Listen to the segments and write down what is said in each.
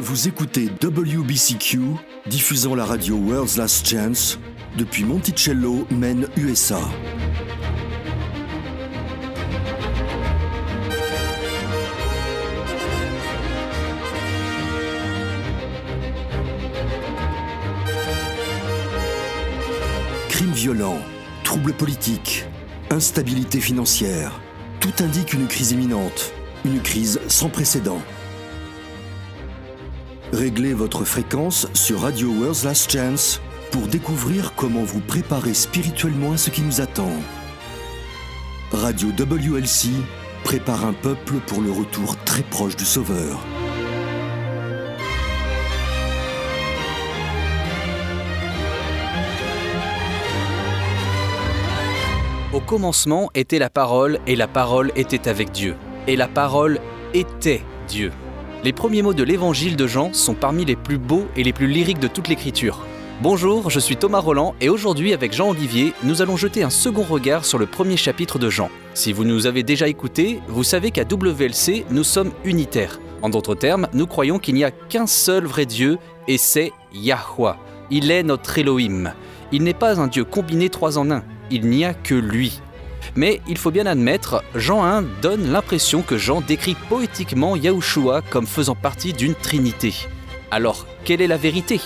Vous écoutez WBCQ, diffusant la radio World's Last Chance depuis Monticello, Maine, USA. Crimes violents, troubles politiques, instabilité financière, tout indique une crise imminente, une crise sans précédent. Réglez votre fréquence sur Radio World's Last Chance pour découvrir comment vous préparer spirituellement à ce qui nous attend. Radio WLC prépare un peuple pour le retour très proche du Sauveur. Au commencement était la parole, et la parole était avec Dieu. Et la parole était Dieu. Les premiers mots de l'évangile de Jean sont parmi les plus beaux et les plus lyriques de toute l'écriture. Bonjour, je suis Thomas Roland et aujourd'hui avec Jean-Olivier, nous allons jeter un second regard sur le premier chapitre de Jean. Si vous nous avez déjà écoutés, vous savez qu'à WLC, nous sommes unitaires. En d'autres termes, nous croyons qu'il n'y a qu'un seul vrai Dieu et c'est Yahweh. Il est notre Elohim. Il n'est pas un Dieu combiné 3 en 1, il n'y a que lui. Mais il faut bien admettre, Jean 1 donne l'impression que Jean décrit poétiquement Yahushua comme faisant partie d'une trinité. Alors, quelle est la vérité ?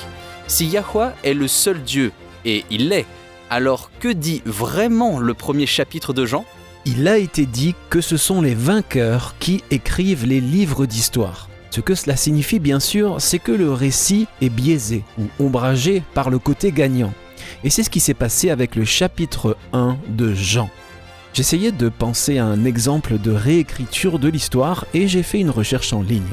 Si Yahweh est le seul Dieu, et il l'est, alors que dit vraiment le premier chapitre de Jean ? Il a été dit que ce sont les vainqueurs qui écrivent les livres d'histoire. Ce que cela signifie bien sûr, c'est que le récit est biaisé ou ombragé par le côté gagnant. Et c'est ce qui s'est passé avec le chapitre 1 de Jean. J'essayais de penser à un exemple de réécriture de l'histoire et j'ai fait une recherche en ligne.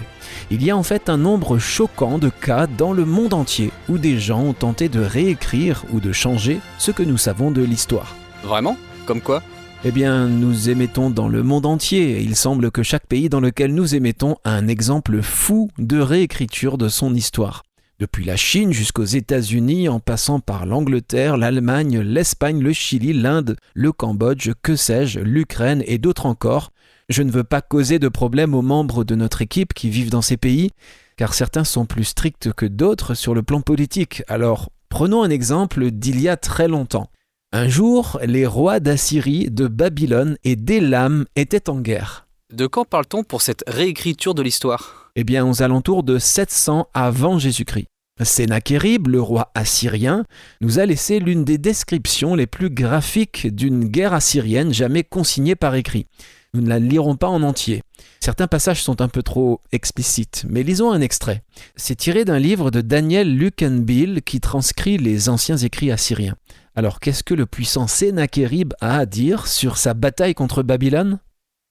Il y a en fait un nombre choquant de cas dans le monde entier où des gens ont tenté de réécrire ou de changer ce que nous savons de l'histoire. Vraiment ? Comme quoi ? Eh bien, nous émettons dans le monde entier et il semble que chaque pays dans lequel nous émettons a un exemple fou de réécriture de son histoire. Depuis la Chine jusqu'aux États-Unis, en passant par l'Angleterre, l'Allemagne, l'Espagne, le Chili, l'Inde, le Cambodge, que sais-je, l'Ukraine et d'autres encore. Je ne veux pas causer de problème aux membres de notre équipe qui vivent dans ces pays, car certains sont plus stricts que d'autres sur le plan politique. Alors, prenons un exemple d'il y a très longtemps. Un jour, les rois d'Assyrie, de Babylone et d'Élam étaient en guerre. De quand parle-t-on pour cette réécriture de l'histoire ? Eh bien, aux alentours de 700 avant Jésus-Christ. Sennachérib, le roi assyrien, nous a laissé l'une des descriptions les plus graphiques d'une guerre assyrienne jamais consignée par écrit. Nous ne la lirons pas en entier. Certains passages sont un peu trop explicites, mais lisons un extrait. C'est tiré d'un livre de Daniel Lukenbill qui transcrit les anciens écrits assyriens. Alors, qu'est-ce que le puissant Sennachérib a à dire sur sa bataille contre Babylone ?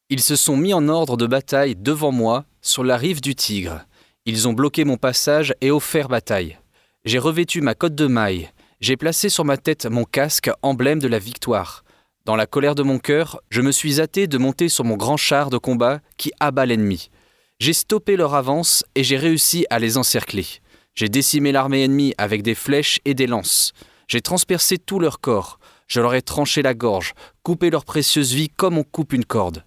Ils se sont mis en ordre de bataille devant moi, sur la rive du Tigre. Ils ont bloqué mon passage et offert bataille. J'ai revêtu ma cotte de mailles. J'ai placé sur ma tête mon casque, emblème de la victoire. Dans la colère de mon cœur, je me suis hâté de monter sur mon grand char de combat qui abat l'ennemi. J'ai stoppé leur avance et j'ai réussi à les encercler. J'ai décimé l'armée ennemie avec des flèches et des lances. J'ai transpercé tout leur corps. Je leur ai tranché la gorge, coupé leur précieuse vie comme on coupe une corde.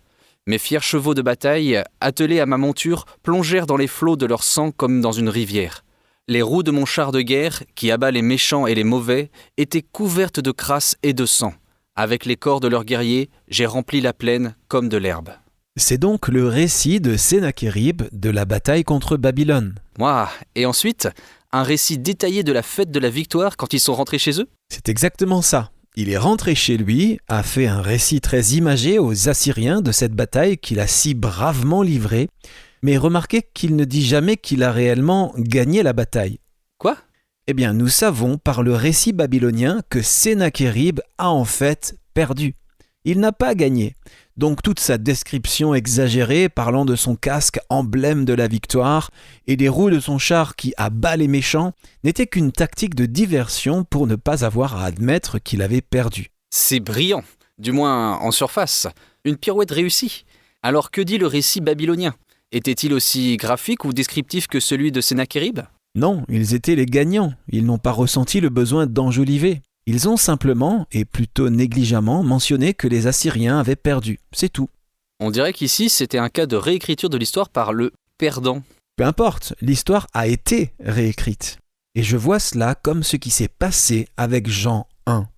Mes fiers chevaux de bataille, attelés à ma monture, plongèrent dans les flots de leur sang comme dans une rivière. Les roues de mon char de guerre, qui abat les méchants et les mauvais, étaient couvertes de crasse et de sang. Avec les corps de leurs guerriers, j'ai rempli la plaine comme de l'herbe. C'est donc le récit de Sennachérib de la bataille contre Babylone. Et ensuite, un récit détaillé de la fête de la victoire quand ils sont rentrés chez eux ? C'est exactement ça. Il est rentré chez lui, a fait un récit très imagé aux Assyriens de cette bataille qu'il a si bravement livrée, mais remarquez qu'il ne dit jamais qu'il a réellement gagné la bataille. Quoi ? Eh bien, nous savons par le récit babylonien que Sennachérib a en fait perdu. Il n'a pas gagné. Donc toute sa description exagérée parlant de son casque emblème de la victoire et des roues de son char qui abat les méchants n'était qu'une tactique de diversion pour ne pas avoir à admettre qu'il avait perdu. C'est brillant, du moins en surface. Une pirouette réussie. Alors que dit le récit babylonien ? Était-il aussi graphique ou descriptif que celui de Sennachérib ? Non, ils étaient les gagnants. Ils n'ont pas ressenti le besoin d'enjoliver. Ils ont simplement, et plutôt négligemment, mentionné que les Assyriens avaient perdu. C'est tout. On dirait qu'ici, c'était un cas de réécriture de l'histoire par le perdant. Peu importe, l'histoire a été réécrite. Et je vois cela comme ce qui s'est passé avec Jean 1.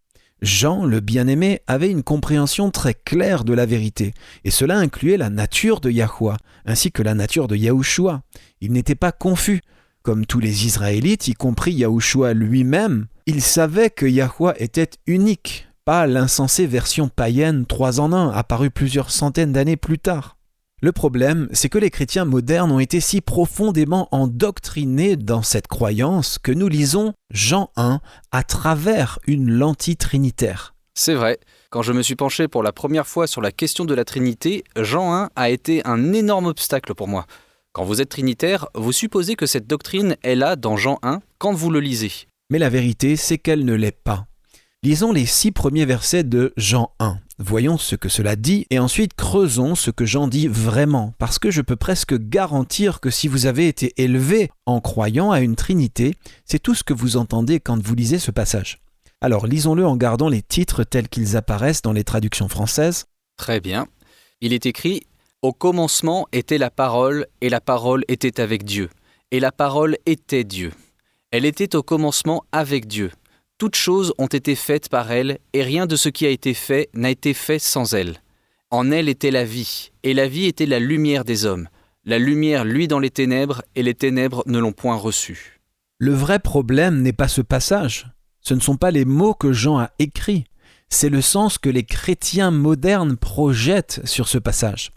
Jean, le bien-aimé, avait une compréhension très claire de la vérité, et cela incluait la nature de Yahweh, ainsi que la nature de Yahushua. Il n'était pas confus. Comme tous les Israélites, y compris Yahushua lui-même, il savait que Yahweh était unique, pas l'insensée version païenne 3 en 1, apparue plusieurs centaines d'années plus tard. Le problème, c'est que les chrétiens modernes ont été si profondément endoctrinés dans cette croyance que nous lisons Jean 1 à travers une lentille trinitaire. C'est vrai, quand je me suis penché pour la première fois sur la question de la Trinité, Jean 1 a été un énorme obstacle pour moi. Quand vous êtes trinitaire, vous supposez que cette doctrine est là dans Jean 1 quand vous le lisez. Mais la vérité, c'est qu'elle ne l'est pas. Lisons les 6 premiers versets de Jean 1. Voyons ce que cela dit et ensuite creusons ce que Jean dit vraiment, parce que je peux presque garantir que si vous avez été élevé en croyant à une Trinité, c'est tout ce que vous entendez quand vous lisez ce passage. Alors lisons-le en gardant les titres tels qu'ils apparaissent dans les traductions françaises. Très bien. Il est écrit « Au commencement était la parole, et la parole était avec Dieu. Et la parole était Dieu. Elle était au commencement avec Dieu. Toutes choses ont été faites par elle, et rien de ce qui a été fait n'a été fait sans elle. En elle était la vie, et la vie était la lumière des hommes. La lumière luit dans les ténèbres, et les ténèbres ne l'ont point reçue. » Le vrai problème n'est pas ce passage. Ce ne sont pas les mots que Jean a écrits. C'est le sens que les chrétiens modernes projettent sur ce passage.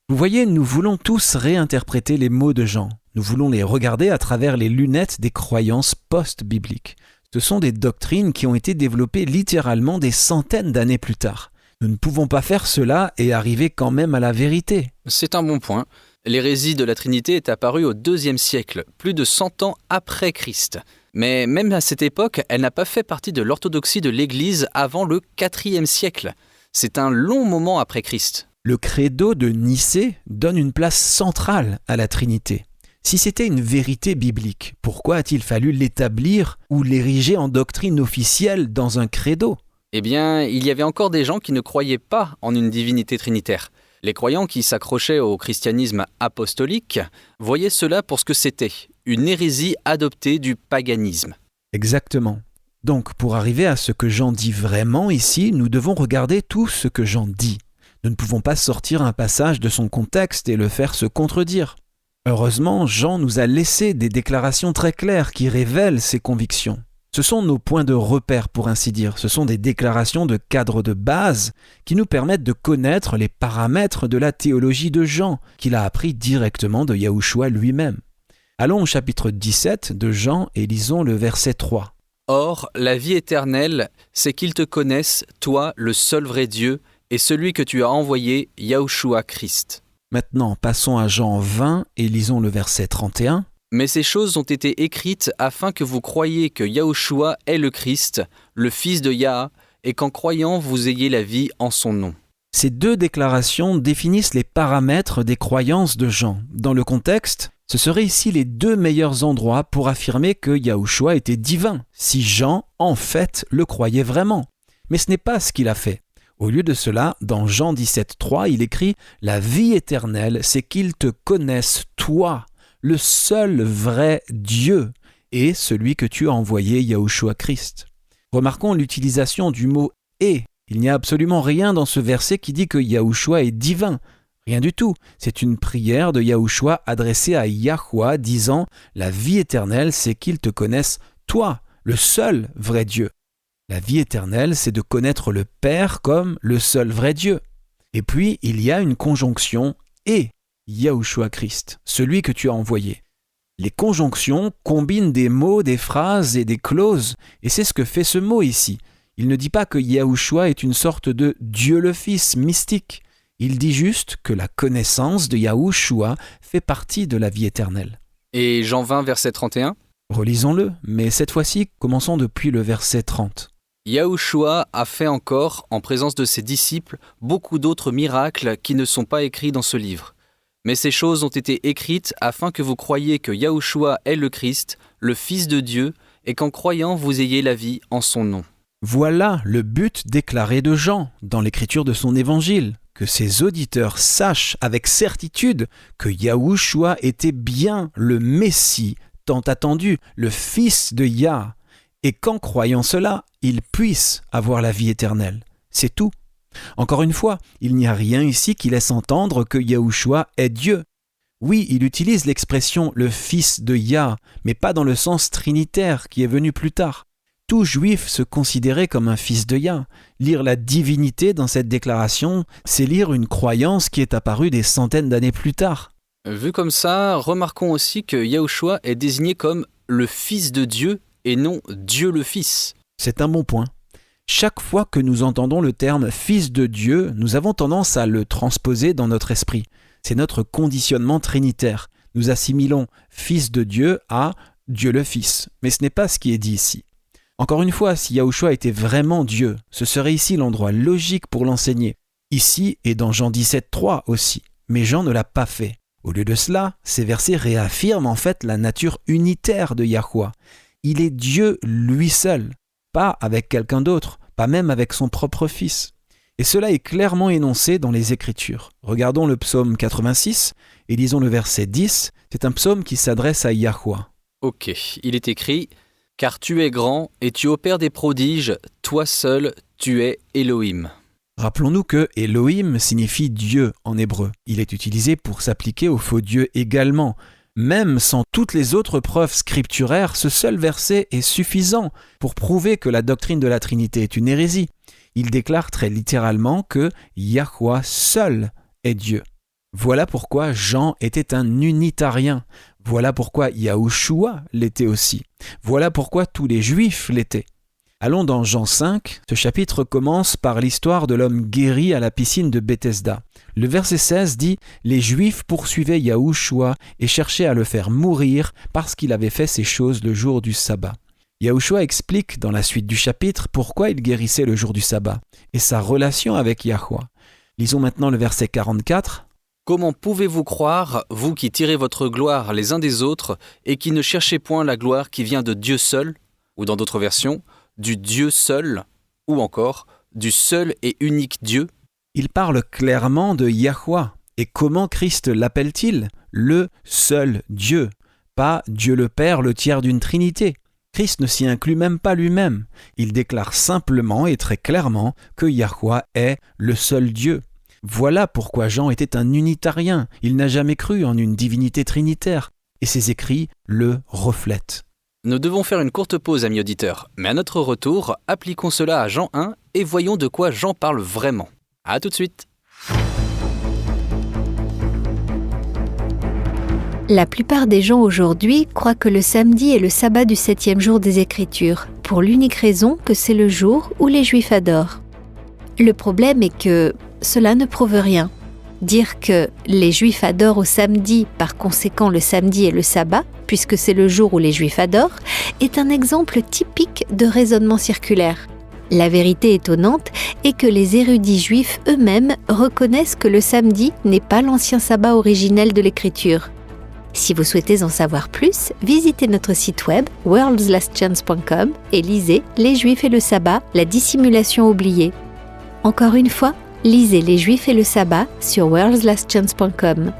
Vous voyez, nous voulons tous réinterpréter les mots de Jean. Nous voulons les regarder à travers les lunettes des croyances post-bibliques. Ce sont des doctrines qui ont été développées littéralement des centaines d'années plus tard. Nous ne pouvons pas faire cela et arriver quand même à la vérité. C'est un bon point. L'hérésie de la Trinité est apparue au IIe siècle, plus de 100 ans après Christ. Mais même à cette époque, elle n'a pas fait partie de l'orthodoxie de l'Église avant le IVe siècle. C'est un long moment après Christ. Le credo de Nicée donne une place centrale à la Trinité. Si c'était une vérité biblique, pourquoi a-t-il fallu l'établir ou l'ériger en doctrine officielle dans un credo ? Eh bien, il y avait encore des gens qui ne croyaient pas en une divinité trinitaire. Les croyants qui s'accrochaient au christianisme apostolique voyaient cela pour ce que c'était, une hérésie adoptée du paganisme. Exactement. Donc, pour arriver à ce que Jean dit vraiment ici, nous devons regarder tout ce que Jean dit. Nous ne pouvons pas sortir un passage de son contexte et le faire se contredire. Heureusement, Jean nous a laissé des déclarations très claires qui révèlent ses convictions. Ce sont nos points de repère, pour ainsi dire. Ce sont des déclarations de cadre de base qui nous permettent de connaître les paramètres de la théologie de Jean, qu'il a appris directement de Yahushua lui-même. Allons au chapitre 17 de Jean et lisons le verset 3. « Or, la vie éternelle, c'est qu'ils te connaissent, toi, le seul vrai Dieu, et celui que tu as envoyé, Yahushua Christ. » Maintenant, passons à Jean 20 et lisons le verset 31. « Mais ces choses ont été écrites afin que vous croyiez que Yahushua est le Christ, le fils de Yah, et qu'en croyant vous ayez la vie en son nom. » Ces 2 déclarations définissent les paramètres des croyances de Jean. Dans le contexte, ce seraient ici les 2 meilleurs endroits pour affirmer que Yahushua était divin, si Jean, en fait, le croyait vraiment. Mais ce n'est pas ce qu'il a fait. Au lieu de cela, dans Jean 17,3, il écrit « La vie éternelle, c'est qu'ils te connaissent, toi, le seul vrai Dieu, et celui que tu as envoyé, Yahushua Christ. » Remarquons l'utilisation du mot « et ». Il n'y a absolument rien dans ce verset qui dit que Yahushua est divin. Rien du tout. C'est une prière de Yahushua adressée à Yahweh disant « La vie éternelle, c'est qu'ils te connaissent, toi, le seul vrai Dieu. » La vie éternelle, c'est de connaître le Père comme le seul vrai Dieu. Et puis, il y a une conjonction « et » Yahushua Christ, celui que tu as envoyé. Les conjonctions combinent des mots, des phrases et des clauses, et c'est ce que fait ce mot ici. Il ne dit pas que Yahushua est une sorte de Dieu le Fils mystique. Il dit juste que la connaissance de Yahushua fait partie de la vie éternelle. Et Jean 20, verset 31 ? Relisons-le, mais cette fois-ci, commençons depuis le verset 30. Yahushua a fait encore, en présence de ses disciples, beaucoup d'autres miracles qui ne sont pas écrits dans ce livre. Mais ces choses ont été écrites afin que vous croyiez que Yahushua est le Christ, le Fils de Dieu, et qu'en croyant vous ayez la vie en son nom. Voilà le but déclaré de Jean dans l'écriture de son évangile, que ses auditeurs sachent avec certitude que Yahushua était bien le Messie tant attendu, le Fils de Yah, et qu'en croyant cela, ils puissent avoir la vie éternelle. C'est tout. Encore une fois, il n'y a rien ici qui laisse entendre que Yahushua est Dieu. Oui, il utilise l'expression « le Fils de Yah », mais pas dans le sens trinitaire qui est venu plus tard. Tout juif se considérait comme un fils de Yah. Lire la divinité dans cette déclaration, c'est lire une croyance qui est apparue des centaines d'années plus tard. Vu comme ça, remarquons aussi que Yahushua est désigné comme le Fils de Dieu et non Dieu le Fils. C'est un bon point. Chaque fois que nous entendons le terme « Fils de Dieu », nous avons tendance à le transposer dans notre esprit. C'est notre conditionnement trinitaire. Nous assimilons « Fils de Dieu » à « Dieu le Fils ». Mais ce n'est pas ce qui est dit ici. Encore une fois, si Yahushua était vraiment Dieu, ce serait ici l'endroit logique pour l'enseigner. Ici et dans Jean 17,3 aussi. Mais Jean ne l'a pas fait. Au lieu de cela, ces versets réaffirment en fait la nature unitaire de Yahweh. Il est Dieu lui seul, pas avec quelqu'un d'autre, pas même avec son propre Fils. Et cela est clairement énoncé dans les Écritures. Regardons le psaume 86 et lisons le verset 10. C'est un psaume qui s'adresse à Yahweh. Ok, il est écrit « Car tu es grand et tu opères des prodiges, toi seul, tu es Elohim ». Rappelons-nous que Elohim signifie Dieu en hébreu. Il est utilisé pour s'appliquer au faux Dieu également. Même sans toutes les autres preuves scripturaires, ce seul verset est suffisant pour prouver que la doctrine de la Trinité est une hérésie. Il déclare très littéralement que Yahweh seul est Dieu. Voilà pourquoi Jean était un unitarien. Voilà pourquoi Yahushua l'était aussi. Voilà pourquoi tous les Juifs l'étaient. Allons dans Jean 5. Ce chapitre commence par l'histoire de l'homme guéri à la piscine de Bethesda. Le verset 16 dit « Les Juifs poursuivaient Yahushua et cherchaient à le faire mourir parce qu'il avait fait ces choses le jour du sabbat. » Yahushua explique dans la suite du chapitre pourquoi il guérissait le jour du sabbat et sa relation avec Yahweh. Lisons maintenant le verset 44. « Comment pouvez-vous croire, vous qui tirez votre gloire les uns des autres et qui ne cherchez point la gloire qui vient de Dieu seul ?» Ou dans d'autres versions, du Dieu seul, ou encore du seul et unique Dieu. Il parle clairement de Yahweh. Et comment Christ l'appelle-t-il ? Le seul Dieu, pas Dieu le Père, le tiers d'une Trinité. Christ ne s'y inclut même pas lui-même. Il déclare simplement et très clairement que Yahweh est le seul Dieu. Voilà pourquoi Jean était un unitarien. Il n'a jamais cru en une divinité trinitaire. Et ses écrits le reflètent. Nous devons faire une courte pause, amis auditeurs, mais à notre retour, appliquons cela à Jean 1 et voyons de quoi Jean parle vraiment. À tout de suite. La plupart des gens aujourd'hui croient que le samedi est le sabbat du 7e jour des Écritures, pour l'unique raison que c'est le jour où les Juifs adorent. Le problème est que cela ne prouve rien. Dire que les Juifs adorent au samedi, par conséquent le samedi est le sabbat, puisque c'est le jour où les Juifs adorent, est un exemple typique de raisonnement circulaire. La vérité étonnante est que les érudits juifs eux-mêmes reconnaissent que le samedi n'est pas l'ancien sabbat originel de l'Écriture. Si vous souhaitez en savoir plus, visitez notre site web worldslastchance.com et lisez « Les Juifs et le sabbat, la dissimulation oubliée ». Encore une fois, lisez Les Juifs et le sabbat sur worldslastchance.com.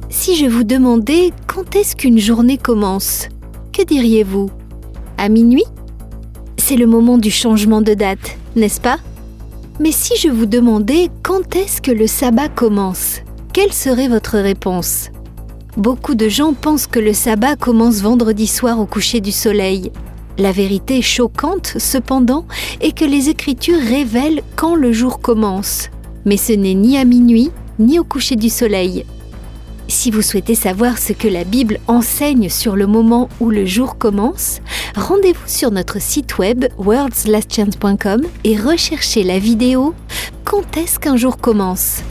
Si je vous demandais quand est-ce qu'une journée commence, que diriez-vous ? À minuit ? C'est le moment du changement de date, n'est-ce pas ? Mais si je vous demandais quand est-ce que le sabbat commence, quelle serait votre réponse ? Beaucoup de gens pensent que le sabbat commence vendredi soir au coucher du soleil. La vérité choquante, cependant, est que les Écritures révèlent quand le jour commence. Mais ce n'est ni à minuit, ni au coucher du soleil. Si vous souhaitez savoir ce que la Bible enseigne sur le moment où le jour commence, rendez-vous sur notre site web worldslastchance.com et recherchez la vidéo « Quand est-ce qu'un jour commence ?»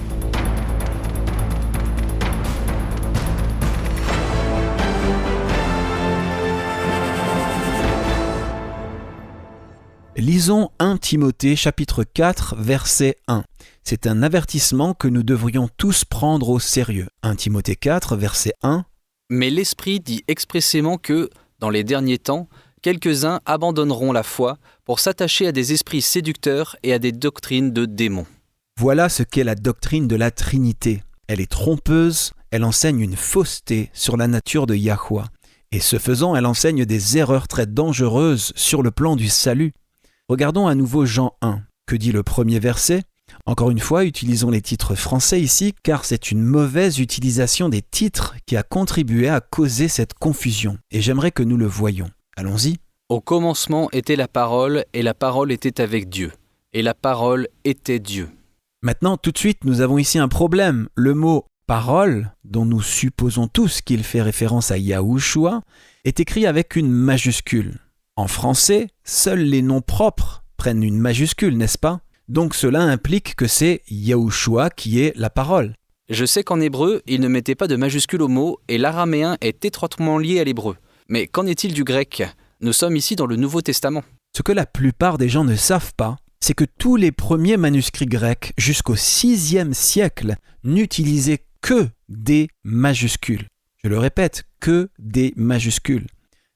Lisons 1 Timothée chapitre 4 verset 1. C'est un avertissement que nous devrions tous prendre au sérieux. 1 Timothée 4 verset 1. Mais l'Esprit dit expressément que, dans les derniers temps, quelques-uns abandonneront la foi pour s'attacher à des esprits séducteurs et à des doctrines de démons. Voilà ce qu'est la doctrine de la Trinité. Elle est trompeuse, elle enseigne une fausseté sur la nature de Yahweh. Et ce faisant, elle enseigne des erreurs très dangereuses sur le plan du salut. Regardons à nouveau Jean 1. Que dit le premier verset ? Encore une fois, utilisons les titres français ici, car c'est une mauvaise utilisation des titres qui a contribué à causer cette confusion. Et j'aimerais que nous le voyions. Allons-y. Au commencement était la parole, et la parole était avec Dieu. Et la parole était Dieu. Maintenant, tout de suite, nous avons ici un problème. Le mot « parole », dont nous supposons tous qu'il fait référence à Yahushua, est écrit avec une majuscule. En français, seuls les noms propres prennent une majuscule, n'est-ce pas ? Donc cela implique que c'est Yahushua qui est la parole. Je sais qu'en hébreu, il ne mettait pas de majuscule au mot, et l'araméen est étroitement lié à l'hébreu. Mais qu'en est-il du grec ? Nous sommes ici dans le Nouveau Testament. Ce que la plupart des gens ne savent pas, c'est que tous les premiers manuscrits grecs jusqu'au 6e siècle n'utilisaient que des majuscules. Je le répète, que des majuscules.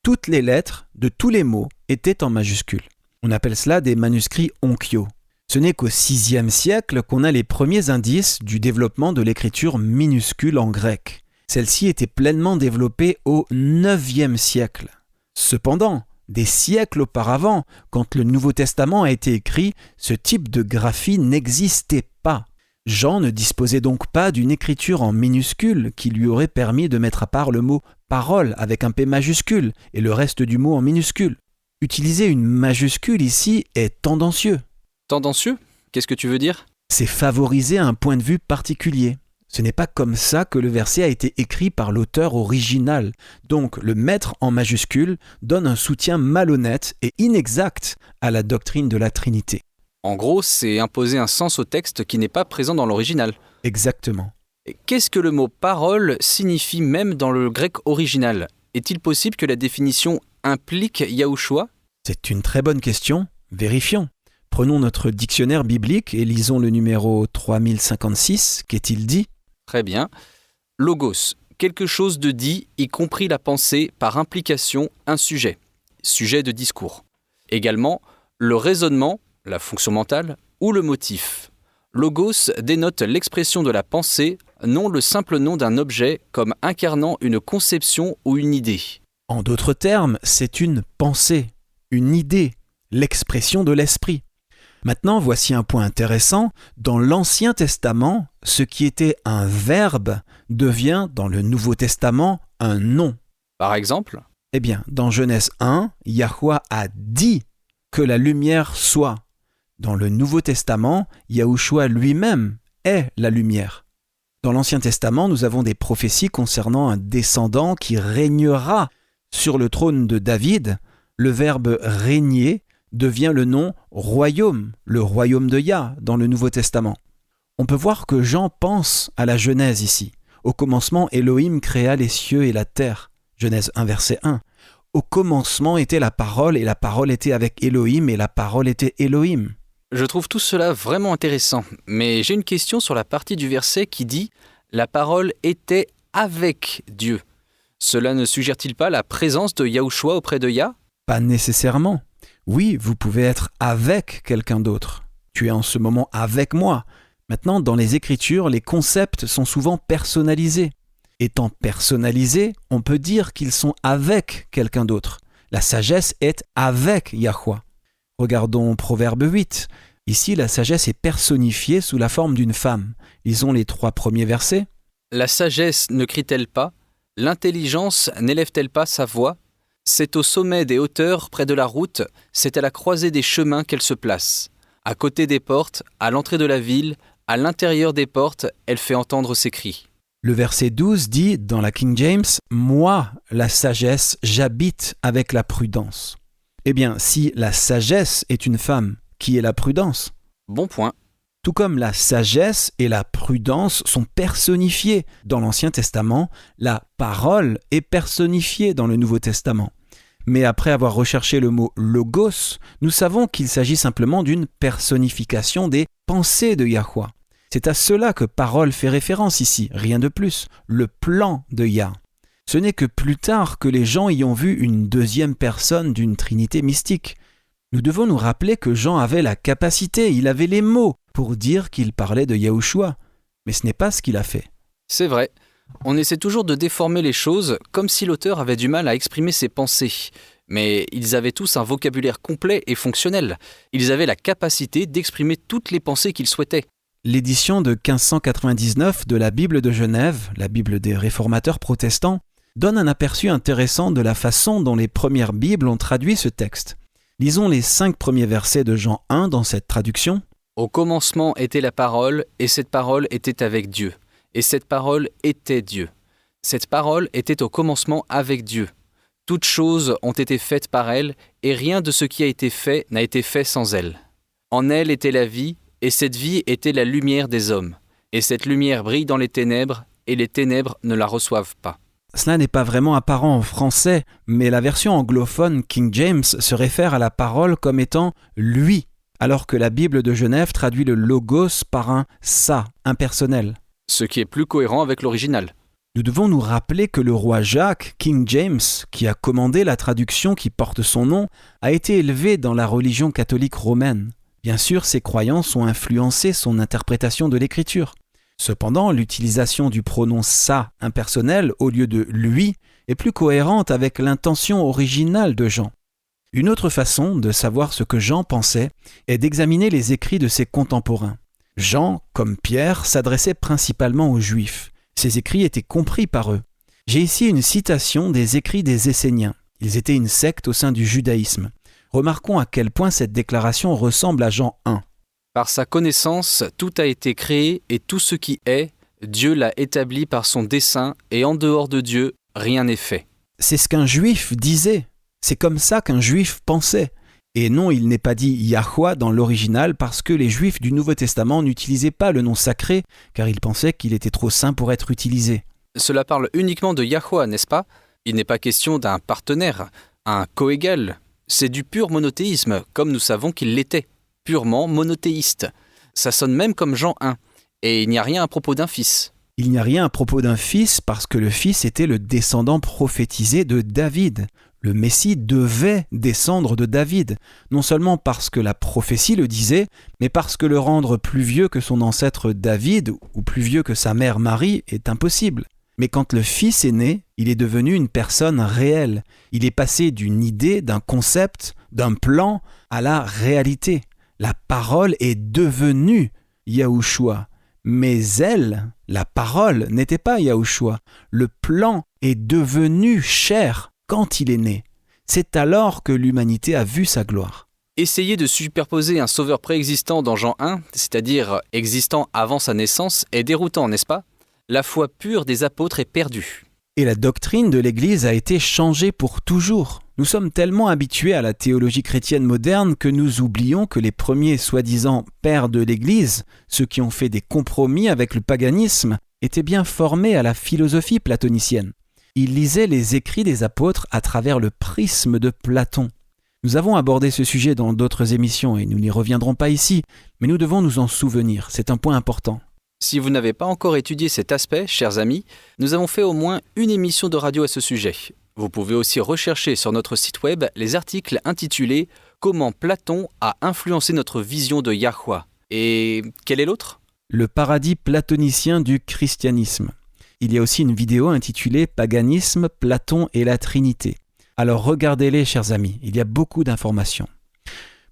Toutes les lettres de tous les mots étaient en majuscules. On appelle cela des manuscrits onkyos. Ce n'est qu'au 6e siècle qu'on a les premiers indices du développement de l'écriture minuscule en grec. Celle-ci était pleinement développée au 9e siècle. Cependant, des siècles auparavant, quand le Nouveau Testament a été écrit, ce type de graphie n'existait pas. Jean ne disposait donc pas d'une écriture en minuscule qui lui aurait permis de mettre à part le mot « parole » avec un P majuscule et le reste du mot en minuscule. Utiliser une majuscule ici est tendancieux. Tendancieux ? Qu'est-ce que tu veux dire ? C'est favoriser un point de vue particulier. Ce n'est pas comme ça que le verset a été écrit par l'auteur original. Donc, le mettre en majuscule donne un soutien malhonnête et inexact à la doctrine de la Trinité. En gros, c'est imposer un sens au texte qui n'est pas présent dans l'original. Exactement. Et qu'est-ce que le mot « parole » signifie même dans le grec original ? Est-il possible que la définition implique Yahushua ? C'est une très bonne question. Vérifions. Prenons notre dictionnaire biblique et lisons le numéro 3056. Qu'est-il dit ? Très bien. Logos, quelque chose de dit, y compris la pensée, par implication, un sujet. Sujet de discours. Également, le raisonnement, la fonction mentale, ou le motif. Logos dénote l'expression de la pensée, non le simple nom d'un objet comme incarnant une conception ou une idée. En d'autres termes, c'est une pensée, une idée, l'expression de l'esprit. Maintenant, voici un point intéressant. Dans l'Ancien Testament, ce qui était un verbe devient, dans le Nouveau Testament, un nom. Par exemple ? Eh bien, dans Genèse 1, Yahweh a dit que la lumière soit. Dans le Nouveau Testament, Yahushua lui-même est la lumière. Dans l'Ancien Testament, nous avons des prophéties concernant un descendant qui régnera sur le trône de David. Le verbe « régner » devient le nom « royaume », le royaume de Yah dans le Nouveau Testament. On peut voir que Jean pense à la Genèse ici. Au commencement, Elohim créa les cieux et la terre. Genèse 1, verset 1. Au commencement était la parole, et la parole était avec Elohim, et la parole était Elohim. Je trouve tout cela vraiment intéressant, mais j'ai une question sur la partie du verset qui dit « La parole était avec Dieu ». Cela ne suggère-t-il pas la présence de Yahushua auprès de Yah ? Pas nécessairement. Oui, vous pouvez être avec quelqu'un d'autre. Tu es en ce moment avec moi. Maintenant, dans les Écritures, les concepts sont souvent personnalisés. Étant personnalisés, on peut dire qu'ils sont avec quelqu'un d'autre. La sagesse est avec Yahweh. Regardons Proverbe 8. Ici, la sagesse est personnifiée sous la forme d'une femme. Lisons les 3 premiers versets. « La sagesse ne crie-t-elle pas ? L'intelligence n'élève-t-elle pas sa voix ? C'est au sommet des hauteurs, près de la route, c'est à la croisée des chemins qu'elle se place. À côté des portes, à l'entrée de la ville, à l'intérieur des portes, elle fait entendre ses cris. » Le verset 12 dit, dans la King James, « Moi, la sagesse, j'habite avec la prudence. » Eh bien, si la sagesse est une femme, qui est la prudence ? Bon point. Tout comme la sagesse et la prudence sont personnifiées dans l'Ancien Testament, la parole est personnifiée dans le Nouveau Testament. Mais après avoir recherché le mot « logos », nous savons qu'il s'agit simplement d'une personnification des pensées de Yahweh. C'est à cela que parole fait référence ici, rien de plus, le plan de Yah. Ce n'est que plus tard que les gens y ont vu une deuxième personne d'une trinité mystique. Nous devons nous rappeler que Jean avait la capacité, il avait les mots pour dire qu'il parlait de Yahushua. Mais ce n'est pas ce qu'il a fait. C'est vrai. On essaie toujours de déformer les choses comme si l'auteur avait du mal à exprimer ses pensées. Mais ils avaient tous un vocabulaire complet et fonctionnel. Ils avaient la capacité d'exprimer toutes les pensées qu'ils souhaitaient. L'édition de 1599 de la Bible de Genève, la Bible des réformateurs protestants, donne un aperçu intéressant de la façon dont les premières Bibles ont traduit ce texte. Lisons les 5 premiers versets de Jean 1 dans cette traduction. « Au commencement était la parole, et cette parole était avec Dieu. Et cette parole était Dieu. Cette parole était au commencement avec Dieu. Toutes choses ont été faites par elle, et rien de ce qui a été fait n'a été fait sans elle. En elle était la vie, et cette vie était la lumière des hommes. Et cette lumière brille dans les ténèbres, et les ténèbres ne la reçoivent pas. » Cela n'est pas vraiment apparent en français, mais la version anglophone King James se réfère à la parole comme étant « lui », alors que la Bible de Genève traduit le logos par un « ça », impersonnel. Ce qui est plus cohérent avec l'original. Nous devons nous rappeler que le roi Jacques, King James, qui a commandé la traduction qui porte son nom, a été élevé dans la religion catholique romaine. Bien sûr, ses croyances ont influencé son interprétation de l'écriture. Cependant, l'utilisation du pronom « ça » impersonnel au lieu de « lui » est plus cohérente avec l'intention originale de Jean. Une autre façon de savoir ce que Jean pensait est d'examiner les écrits de ses contemporains. Jean, comme Pierre, s'adressait principalement aux Juifs. Ses écrits étaient compris par eux. J'ai ici une citation des écrits des Esséniens. Ils étaient une secte au sein du judaïsme. Remarquons à quel point cette déclaration ressemble à Jean 1. Par sa connaissance, tout a été créé et tout ce qui est, Dieu l'a établi par son dessein et en dehors de Dieu, rien n'est fait. C'est ce qu'un juif disait. C'est comme ça qu'un juif pensait. Et non, il n'est pas dit Yahweh dans l'original parce que les juifs du Nouveau Testament n'utilisaient pas le nom sacré car ils pensaient qu'il était trop saint pour être utilisé. Cela parle uniquement de Yahweh, n'est-ce pas ? Il n'est pas question d'un partenaire, un coégal. C'est du pur monothéisme, comme nous savons qu'il l'était. Purement monothéiste. Ça sonne même comme Jean 1. Et il n'y a rien à propos d'un fils. Il n'y a rien à propos d'un fils parce que le fils était le descendant prophétisé de David. Le Messie devait descendre de David, non seulement parce que la prophétie le disait, mais parce que le rendre plus vieux que son ancêtre David ou plus vieux que sa mère Marie est impossible. Mais quand le Fils est né, il est devenu une personne réelle. Il est passé d'une idée, d'un concept, d'un plan à la réalité. La parole est devenue Yahushua. Mais elle, la parole, n'était pas Yahushua. Le plan est devenu chair quand il est né. C'est alors que l'humanité a vu sa gloire. Essayer de superposer un sauveur préexistant dans Jean 1, c'est-à-dire existant avant sa naissance, est déroutant, n'est-ce pas ? La foi pure des apôtres est perdue. Et la doctrine de l'Église a été changée pour toujours. Nous sommes tellement habitués à la théologie chrétienne moderne que nous oublions que les premiers soi-disant pères de l'Église, ceux qui ont fait des compromis avec le paganisme, étaient bien formés à la philosophie platonicienne. Ils lisaient les écrits des apôtres à travers le prisme de Platon. Nous avons abordé ce sujet dans d'autres émissions et nous n'y reviendrons pas ici, mais nous devons nous en souvenir, c'est un point important. Si vous n'avez pas encore étudié cet aspect, chers amis, nous avons fait au moins une émission de radio à ce sujet. Vous pouvez aussi rechercher sur notre site web les articles intitulés « Comment Platon a influencé notre vision de Yahweh ». Et quel est l'autre ? Le paradis platonicien du christianisme. Il y a aussi une vidéo intitulée « Paganisme, Platon et la Trinité ». Alors regardez-les, chers amis, il y a beaucoup d'informations.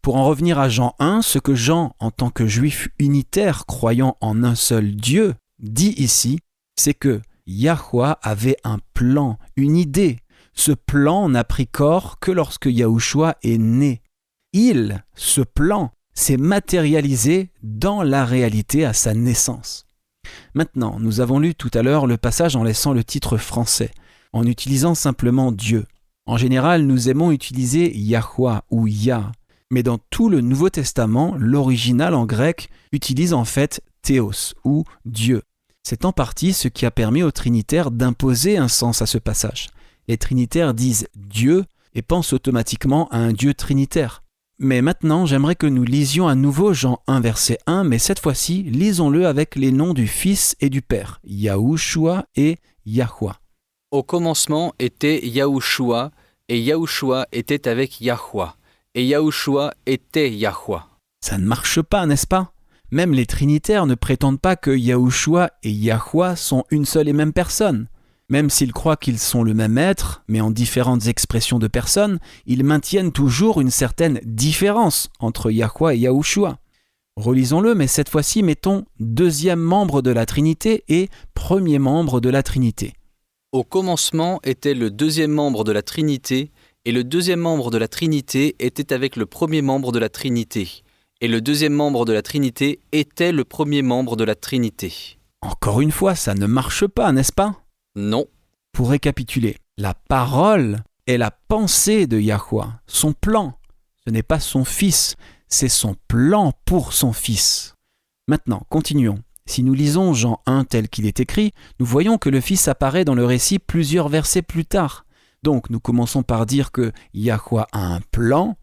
Pour en revenir à Jean 1, ce que Jean, en tant que juif unitaire croyant en un seul Dieu, dit ici, c'est que Yahweh avait un plan, une idée. Ce plan n'a pris corps que lorsque Yahushua est né. Ce plan, s'est matérialisé dans la réalité à sa naissance. Maintenant, nous avons lu tout à l'heure le passage en laissant le titre français, en utilisant simplement Dieu. En général, nous aimons utiliser Yahweh ou Yah. Mais dans tout le Nouveau Testament, l'original en grec utilise en fait théos ou Dieu. C'est en partie ce qui a permis aux trinitaires d'imposer un sens à ce passage. Les trinitaires disent Dieu et pense automatiquement à un Dieu trinitaire. Mais maintenant, j'aimerais que nous lisions à nouveau Jean 1, verset 1, mais cette fois-ci, lisons-le avec les noms du Fils et du Père, Yahushua et Yahwa. Au commencement était Yahushua, et Yahushua était avec Yahwa, et Yahushua était Yahwa. Ça ne marche pas, n'est-ce pas? Même les trinitaires ne prétendent pas que Yahushua et Yahwa sont une seule et même personne. Même s'ils croient qu'ils sont le même être, mais en différentes expressions de personnes, ils maintiennent toujours une certaine différence entre Yahwa et Yahushua. Relisons-le, mais cette fois-ci, mettons deuxième membre de la Trinité et premier membre de la Trinité. Au commencement était le deuxième membre de la Trinité, et le deuxième membre de la Trinité était avec le premier membre de la Trinité. Et le deuxième membre de la Trinité était le premier membre de la Trinité. Encore une fois, ça ne marche pas, n'est-ce pas? Non. Pour récapituler, la parole est la pensée de Yahwa, son plan. Ce n'est pas son fils, c'est son plan pour son fils. Maintenant, continuons. Si nous lisons Jean 1 tel qu'il est écrit, nous voyons que le Fils apparaît dans le récit plusieurs versets plus tard. Donc nous commençons par dire que Yahwa a un plan.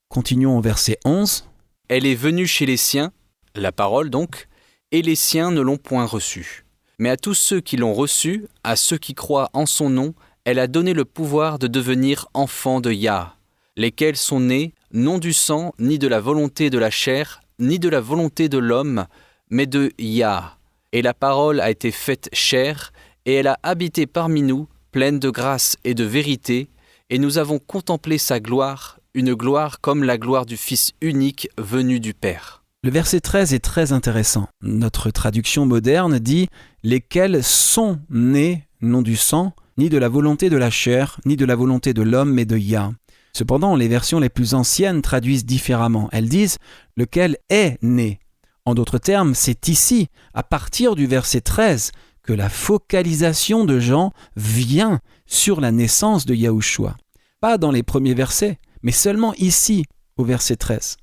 Continuons au verset 11. Elle est venue chez les siens, la parole donc, et les siens ne l'ont point reçue. Mais à tous ceux qui l'ont reçue, à ceux qui croient en son nom, elle a donné le pouvoir de devenir enfants de Yah, lesquels sont nés, non du sang, ni de la volonté de la chair, ni de la volonté de l'homme, mais de Yah. Et la parole a été faite chair, et elle a habité parmi nous, pleine de grâce et de vérité, et nous avons contemplé sa gloire, une gloire comme la gloire du Fils unique venu du Père. Le verset 13 est très intéressant. Notre traduction moderne dit « lesquels sont nés, non du sang, ni de la volonté de la chair, ni de la volonté de l'homme, mais de Yah ». Cependant, les versions les plus anciennes traduisent différemment. Elles disent « lequel est né ». En d'autres termes, c'est ici, à partir du verset 13, que la focalisation de Jean vient sur la naissance de Yahushua. Pas dans les premiers versets, mais seulement ici, au verset 13.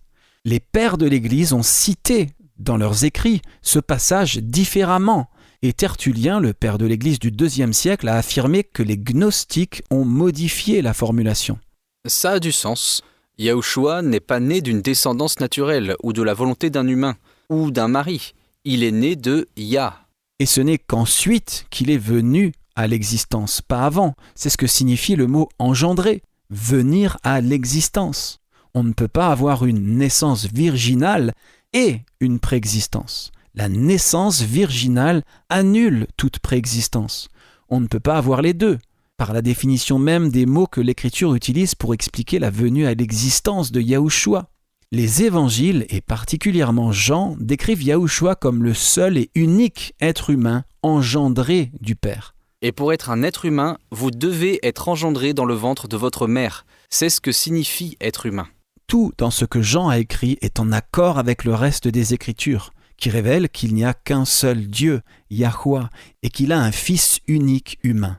Les pères de l'Église ont cité dans leurs écrits ce passage différemment, et Tertullien, le père de l'Église du IIe siècle, a affirmé que les gnostiques ont modifié la formulation. Ça a du sens. Yahushua n'est pas né d'une descendance naturelle ou de la volonté d'un humain ou d'un mari. Il est né de Yah. Et ce n'est qu'ensuite qu'il est venu à l'existence, pas avant. C'est ce que signifie le mot « engendrer », venir à l'existence. On ne peut pas avoir une naissance virginale et une préexistence. La naissance virginale annule toute préexistence. On ne peut pas avoir les deux, par la définition même des mots que l'Écriture utilise pour expliquer la venue à l'existence de Yahushua. Les évangiles, et particulièrement Jean, décrivent Yahushua comme le seul et unique être humain engendré du Père. Et pour être un être humain, vous devez être engendré dans le ventre de votre mère. C'est ce que signifie être humain. Tout dans ce que Jean a écrit est en accord avec le reste des Écritures, qui révèlent qu'il n'y a qu'un seul Dieu, Yahwa, et qu'il a un Fils unique humain.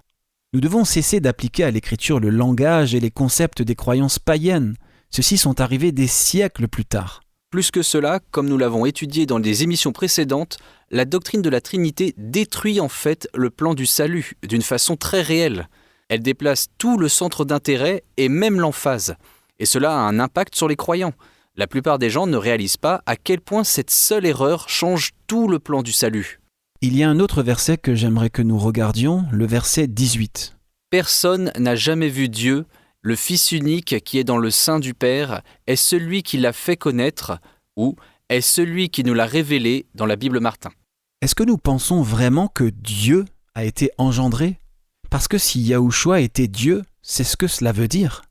Nous devons cesser d'appliquer à l'Écriture le langage et les concepts des croyances païennes. Ceux-ci sont arrivés des siècles plus tard. Plus que cela, comme nous l'avons étudié dans des émissions précédentes, la doctrine de la Trinité détruit en fait le plan du salut d'une façon très réelle. Elle déplace tout le centre d'intérêt et même l'emphase. Et cela a un impact sur les croyants. La plupart des gens ne réalisent pas à quel point cette seule erreur change tout le plan du salut. Il y a un autre verset que j'aimerais que nous regardions, le verset 18. « Personne n'a jamais vu Dieu. Le Fils unique qui est dans le sein du Père est celui qui l'a fait connaître, ou est celui qui nous l'a révélé dans la Bible Martin. » Est-ce que nous pensons vraiment que Dieu a été engendré? Parce que si Yahushua était Dieu, c'est ce que cela veut dire.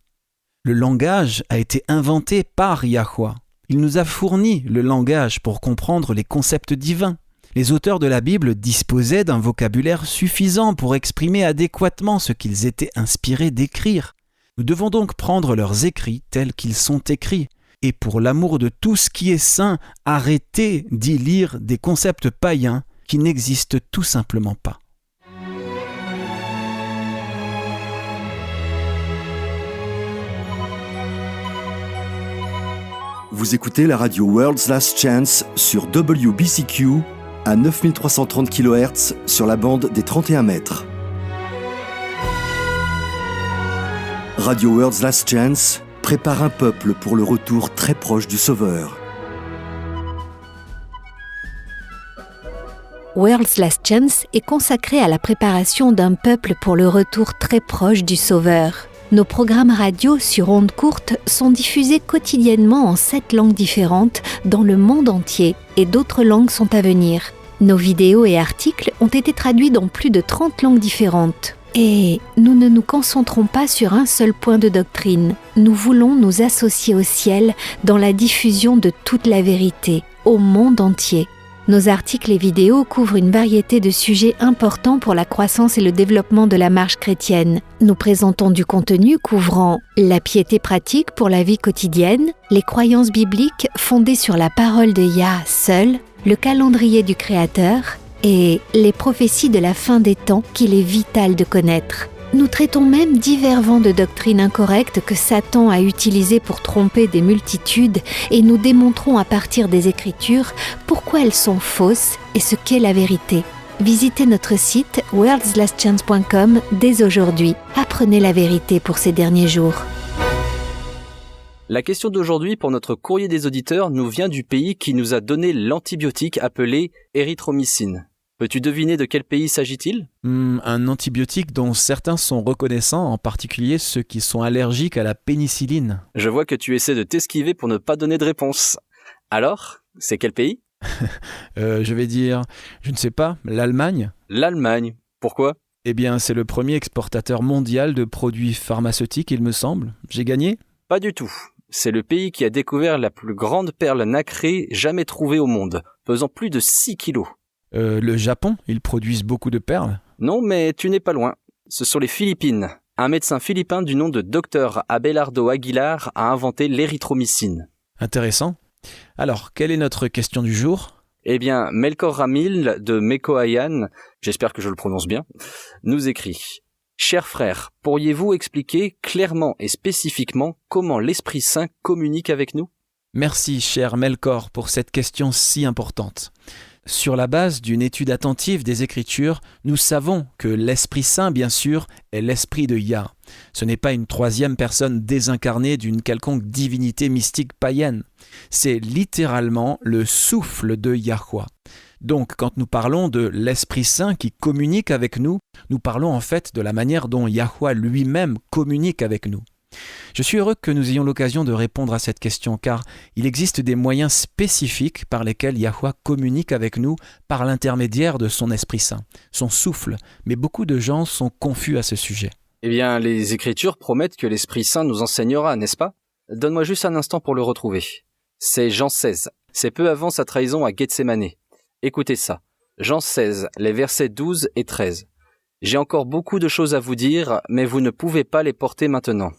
Le langage a été inventé par Yahwa. Il nous a fourni le langage pour comprendre les concepts divins. Les auteurs de la Bible disposaient d'un vocabulaire suffisant pour exprimer adéquatement ce qu'ils étaient inspirés d'écrire. Nous devons donc prendre leurs écrits tels qu'ils sont écrits, et pour l'amour de tout ce qui est saint, arrêter d'y lire des concepts païens qui n'existent tout simplement pas. Vous écoutez la radio World's Last Chance sur WBCQ à 9330 kHz sur la bande des 31 mètres. Radio World's Last Chance prépare un peuple pour le retour très proche du Sauveur. World's Last Chance est consacré à la préparation d'un peuple pour le retour très proche du Sauveur. Nos programmes radio sur ondes courtes sont diffusés quotidiennement en 7 langues différentes dans le monde entier et d'autres langues sont à venir. Nos vidéos et articles ont été traduits dans plus de 30 langues différentes. Et nous ne nous concentrons pas sur un seul point de doctrine. Nous voulons nous associer au ciel dans la diffusion de toute la vérité, au monde entier. Nos articles et vidéos couvrent une variété de sujets importants pour la croissance et le développement de la marche chrétienne. Nous présentons du contenu couvrant la piété pratique pour la vie quotidienne, les croyances bibliques fondées sur la parole de Yah seule, le calendrier du Créateur et les prophéties de la fin des temps qu'il est vital de connaître. Nous traitons même divers vents de doctrines incorrectes que Satan a utilisés pour tromper des multitudes et nous démontrons à partir des Écritures pourquoi elles sont fausses et ce qu'est la vérité. Visitez notre site worldslastchance.com dès aujourd'hui. Apprenez la vérité pour ces derniers jours. La question d'aujourd'hui pour notre courrier des auditeurs nous vient du pays qui nous a donné l'antibiotique appelé érythromycine. Peux-tu deviner de quel pays s'agit-il ? Un antibiotique dont certains sont reconnaissants, en particulier ceux qui sont allergiques à la pénicilline. Je vois que tu essaies de t'esquiver pour ne pas donner de réponse. Alors, c'est quel pays ? Je vais dire, je ne sais pas, l'Allemagne ? L'Allemagne. Pourquoi ? Eh bien, c'est le premier exportateur mondial de produits pharmaceutiques, il me semble. J'ai gagné ? Pas du tout. C'est le pays qui a découvert la plus grande perle nacrée jamais trouvée au monde, pesant plus de 6 kilos. Le Japon, ils produisent beaucoup de perles ? Non, mais tu n'es pas loin. Ce sont les Philippines. Un médecin philippin du nom de Dr Abelardo Aguilar a inventé l'érythromycine. Intéressant. Alors, quelle est notre question du jour ? Eh bien, Melkor Ramil de Mekoayan, j'espère que je le prononce bien, nous écrit « Chers frères, pourriez-vous expliquer clairement et spécifiquement comment l'Esprit Saint communique avec nous ?» Merci, cher Melkor, pour cette question si importante. Sur la base d'une étude attentive des Écritures, nous savons que l'Esprit Saint, bien sûr, est l'Esprit de Yah. Ce n'est pas une troisième personne désincarnée d'une quelconque divinité mystique païenne. C'est littéralement le souffle de Yahweh. Donc, quand nous parlons de l'Esprit Saint qui communique avec nous, nous parlons en fait de la manière dont Yahweh lui-même communique avec nous. Je suis heureux que nous ayons l'occasion de répondre à cette question car il existe des moyens spécifiques par lesquels Yahweh communique avec nous par l'intermédiaire de son Esprit Saint, son souffle, mais beaucoup de gens sont confus à ce sujet. Eh bien, les Écritures promettent que l'Esprit Saint nous enseignera, n'est-ce pas ? Donne-moi juste un instant pour le retrouver. C'est Jean 16. C'est peu avant sa trahison à Gethsémané. Écoutez ça. Jean 16, les versets 12 et 13. « J'ai encore beaucoup de choses à vous dire, mais vous ne pouvez pas les porter maintenant.